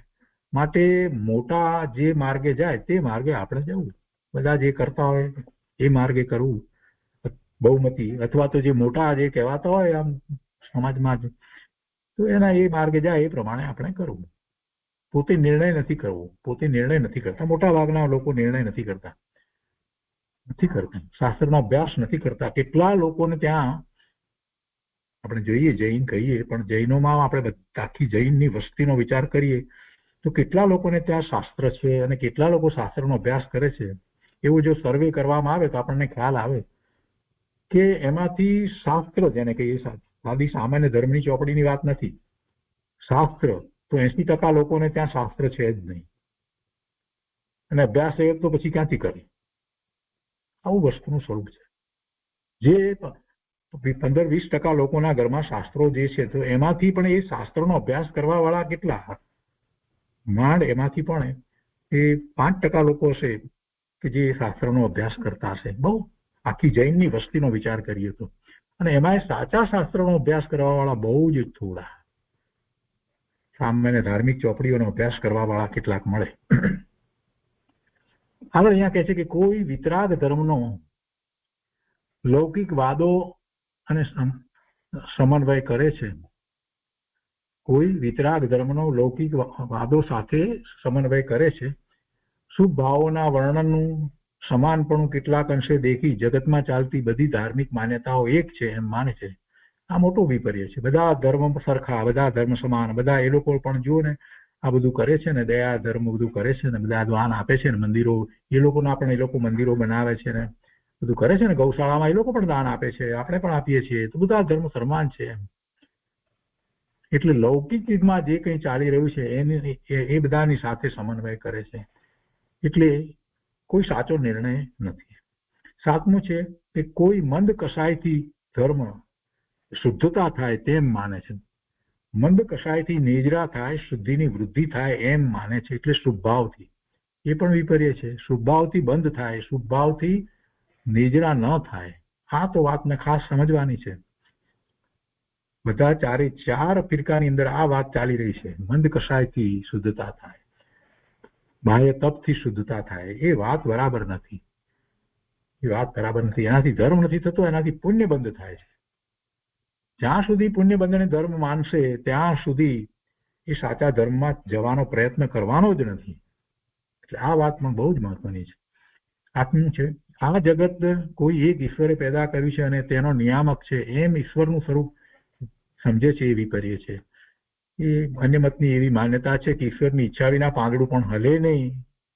[SPEAKER 2] માટે મોટા જે માર્ગે જાય તે માર્ગે આપણે જવું. બધા જે કરતા હોય એ માર્ગે કરવું. બહુમતી અથવા તો જે મોટા જે કહેવાતા હોય આમ સમાજમાં જ, તો એના એ માર્ગે જાય એ પ્રમાણે આપણે કરવું. પોતે નિર્ણય નથી કરવો. પોતે નિર્ણય નથી કરતા. મોટા ભાગના લોકો નિર્ણય નથી કરતા. શાસ્ત્રનો અભ્યાસ નથી કરતા. કેટલા લોકોને ત્યાં આપણે જોઈએ, જૈન કહીએ, પણ જૈનોમાં આપણે આખી જૈનની વસ્તીનો વિચાર કરીએ તો કેટલા લોકોને ત્યાં શાસ્ત્ર છે અને કેટલા લોકો શાસ્ત્રનો અભ્યાસ કરે છે. એવું જો સર્વે કરવામાં આવે તો આપણને ખ્યાલ આવે કે એમાંથી શાસ્ત્ર, જેને કહીએ સાદી સામાન્ય ધર્મની ચોપડીની વાત નથી, શાસ્ત્ર તો 80% લોકોને ત્યાં શાસ્ત્ર છે જ નહીં. અને અભ્યાસ એ તો પછી ક્યાંથી કરે? આવું વસ્તુનું સ્વરૂપ છે. જે 15-20% લોકોના ઘરમાં શાસ્ત્રો જે છે તો એમાંથી પણ એ શાસ્ત્રોનો અભ્યાસ કરવા વાળા કેટલા? માંડ એમાંથી પણ એ 5% લોકો હશે કે જે શાસ્ત્રનો અભ્યાસ કરતા હશે. બહુ આખી જૈનની વસ્તીનો વિચાર કરીએ તો, અને એમાં સાચા શાસ્ત્રનો અભ્યાસ કરવા વાળા બહુ જ થોડા. સામાન્ય ધાર્મિક ચોપડીઓનો અભ્યાસ કરવા વાળા કેટલાક મળે. આગળ અહીંયા કહે છે કે કોઈ વિતરાગ ધર્મનો લૌકિક વાદો અને સમન્વય કરે છે. કોઈ વિતરાગ ધર્મનો લૌકિક વાદો સાથે સમન્વય કરે છે. શુભ ભાવોના વર્ણનનું સમાનપણું કેટલાક અંશે દેખી જગતમાં ચાલતી બધી ધાર્મિક માન્યતાઓ એક છે એમ માને છે. આ મોટો વિપર્ય છે. બધા ધર્મ સરખા, બધા ધર્મ સમાન, બધા એ લોકો પણ જુઓ ને આ બધું કરે છે ને, દયા ધર્મ બધું કરે છે ને, બધા દાન આપે છે ને, મંદિરો એ લોકોના પણ એ લોકો મંદિરો બનાવે છે ને બધું કરે છે ને, ગૌશાળામાં એ લોકો પણ દાન આપે છે, આપણે પણ આપીએ છીએ, તો બધા ધર્મ સમાન છે એમ. એટલે લૌકિક યુગમાં જે કંઈ ચાલી રહ્યું છે એ બધાની સાથે સમન્વય કરે છે. એટલે કોઈ સાચો નિર્ણય નથી. સાતમું છે કે કોઈ મંદ કસાયથી ધર્મ શુદ્ધતા થાય તેમ માને છે. મંદ કસાયથી નેજરા થાય, શુદ્ધિની વૃદ્ધિ થાય એમ માને છે. એટલે શુભભાવથી, એ પણ વિપર્ય છે. શુભભાવથી બંધ થાય, શુભભાવથી નેજરા ન થાય. આ તો વાતને ખાસ સમજવાની છે. બધા 4 ફિરકાની અંદર આ વાત ચાલી રહી છે. મંદ કસાયથી શુદ્ધતા થાય, બાહ્ય તપથી શુદ્ધતા થાય. એ વાત બરાબર નથી. એ વાત બરાબર નથી. એનાથી ધર્મ નથી થતો, એનાથી પુણ્ય બંધ થાય છે. જ્યાં સુધી પુણ્ય બંધને ધર્મ માનશે ત્યાં સુધી એ સાચા ધર્મમાં જવાનો પ્રયત્ન કરવાનો જ નથી. એટલે આ વાત પણ બહુ જ મહત્વની છે. આત્મનું છે આ જગત કોઈ એક ઈશ્વરે પેદા કર્યું છે અને તેનો નિયામક છે એમ ઈશ્વરનું સ્વરૂપ સમજે છે. એ વિપર્ય છે. એ અન્ય મતની એવી માન્યતા છે કે ઈશ્વરની ઈચ્છા વિના પાંદડું પણ હલે નહીં.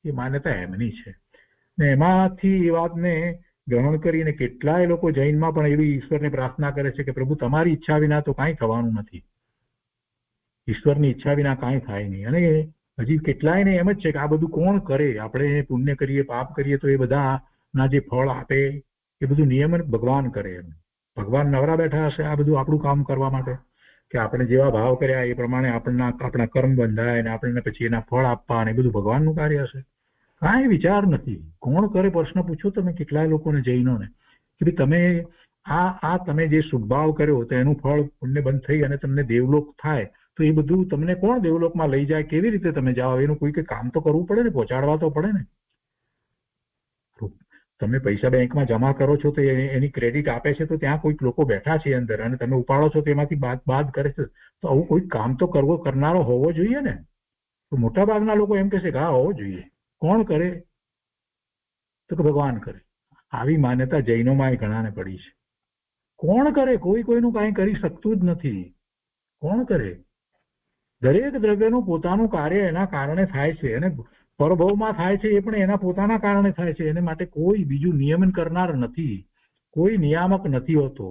[SPEAKER 2] એ માન્યતા એમની છે ને એમાંથી એ વાતને ગ્રહણ કરીને કેટલાય લોકો જૈનમાં પણ એવી ઈશ્વરને પ્રાર્થના કરે છે કે પ્રભુ તમારી ઈચ્છા વિના તો કાંઈ થવાનું નથી. ઈશ્વરની ઈચ્છા વિના કાંઈ થાય નહીં. અને હજી કેટલાયને એમ જ છે કે આ બધું કોણ કરે? આપણે પુણ્ય કરીએ, પાપ કરીએ તો એ બધાના જે ફળ આપે એ બધું નિયમન ભગવાન કરે. એમ ભગવાન નવરા બેઠા હશે આ બધું આપણું કામ કરવા માટે કે આપણે જેવા ભાવ કર્યા એ પ્રમાણે આપણા કર્મ બંધાય ને આપણને પછી એના ફળ આપવા અને એ બધું ભગવાનનું કાર્ય હશે? કાંઈ વિચાર નથી. કોણ કરે? પ્રશ્ન પૂછો તમે કેટલાય લોકોને, જૈનોને, કે ભાઈ તમે તમે જે શુભભાવ કર્યો તો એનું ફળ પુણ્ય બંધ થઈ અને તમને દેવલોક થાય તો એ બધું તમને કોણ દેવલોકમાં લઈ જાય? કેવી રીતે તમે જાઓ? એનું કોઈ કામ તો કરવું પડે ને, પહોંચાડવા તો પડે ને. તમે પૈસા બેંકમાં જમા કરો છો તો એની ક્રેડિટ આપે છે તો ત્યાં કોઈક લોકો બેઠા છે અંદર અને તમે ઉપાડો છો તેમાંથી બાદ કરે છે. તો આવું કોઈ કામ તો કરનારો હોવો જોઈએ ને. તો મોટા ભાગના લોકો એમ કહેશે કે હા હોવો જોઈએ. કોણ કરે? તો કે ભગવાન કરે. આવી માન્યતા જૈનોમાં ઘણાને પડી છે. કોણ કરે? કોઈ કોઈનું કાંઈ કરી શકતું જ નથી. કોણ કરે? દરેક દ્રવ્યનું પોતાનું કાર્ય એના કારણે થાય છે અને પરભવમાં થાય છે એ પણ એના પોતાના કારણે થાય છે. એને માટે કોઈ બીજું નિયમન કરનાર નથી, કોઈ નિયામક નથી હોતો.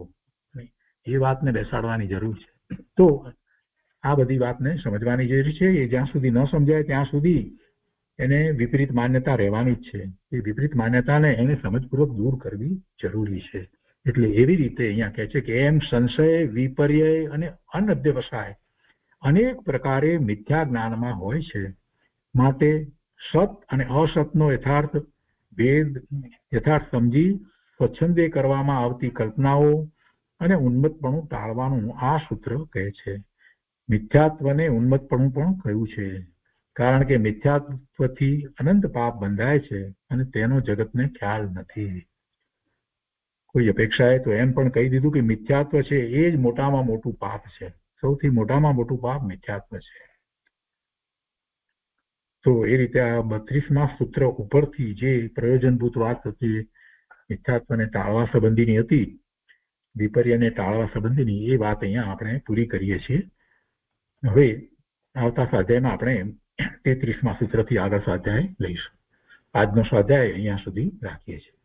[SPEAKER 2] એ વાતને બેસાડવાની જરૂર છે. તો આ બધી વાતને સમજવાની જરૂર છે. એ જ્યાં સુધી ન સમજાય ત્યાં સુધી એને વિપરીત માન્યતા રહેવાની જ છે. એ વિપરીત માન્યતાને એને સમજપૂર્વક દૂર કરવી જરૂરી છે. એટલે એવી રીતે અહીંયા કહે છે કે એમ સંશય, વિપર્ય અને અનઅધ્યવસાય અનેક પ્રકારે મિથ્યા જ્ઞાનમાં હોય છે. માટે સત અને અસતનો યથાર્થ સમજી સ્વચ્છંદે કરવામાં આવતી કલ્પનાઓ અને ઉન્મત્તપણું ટાળવાનું આ સૂત્ર કહે છે. મિથ્યાત્વને ઉન્મત્તપણું પણ કહ્યું છે, કારણ કે મિથ્યાત્વથી અનંત પાપ બંધાય છે અને તેનો જગતને ખ્યાલ નથી. કોઈ અપેક્ષાએ તો એમ પણ કહી દીધું કે મિથ્યાત્વ છે એ જ મોટામાં મોટું પાપ છે. સૌથી મોટામાં મોટું પાપ મિથ્યાત્વ છે. તો એ રીતે આ 32મા સૂત્ર ઉપરથી જે પ્રયોજનભૂત વાત હતી મિથ્યાત્વને ટાળવા સંબંધીની હતી, વિપર્યને ટાળવા સંબંધીની, એ વાત અહીંયા આપણે પૂરી કરીએ છીએ. હવે આવતા સ્વાધ્યાયમાં આપણે 33મા સૂત્રથી આગળ સ્વાધ્યાય લઈશું. આજનો સ્વાધ્યાય અહીંયા સુધી રાખીએ છીએ.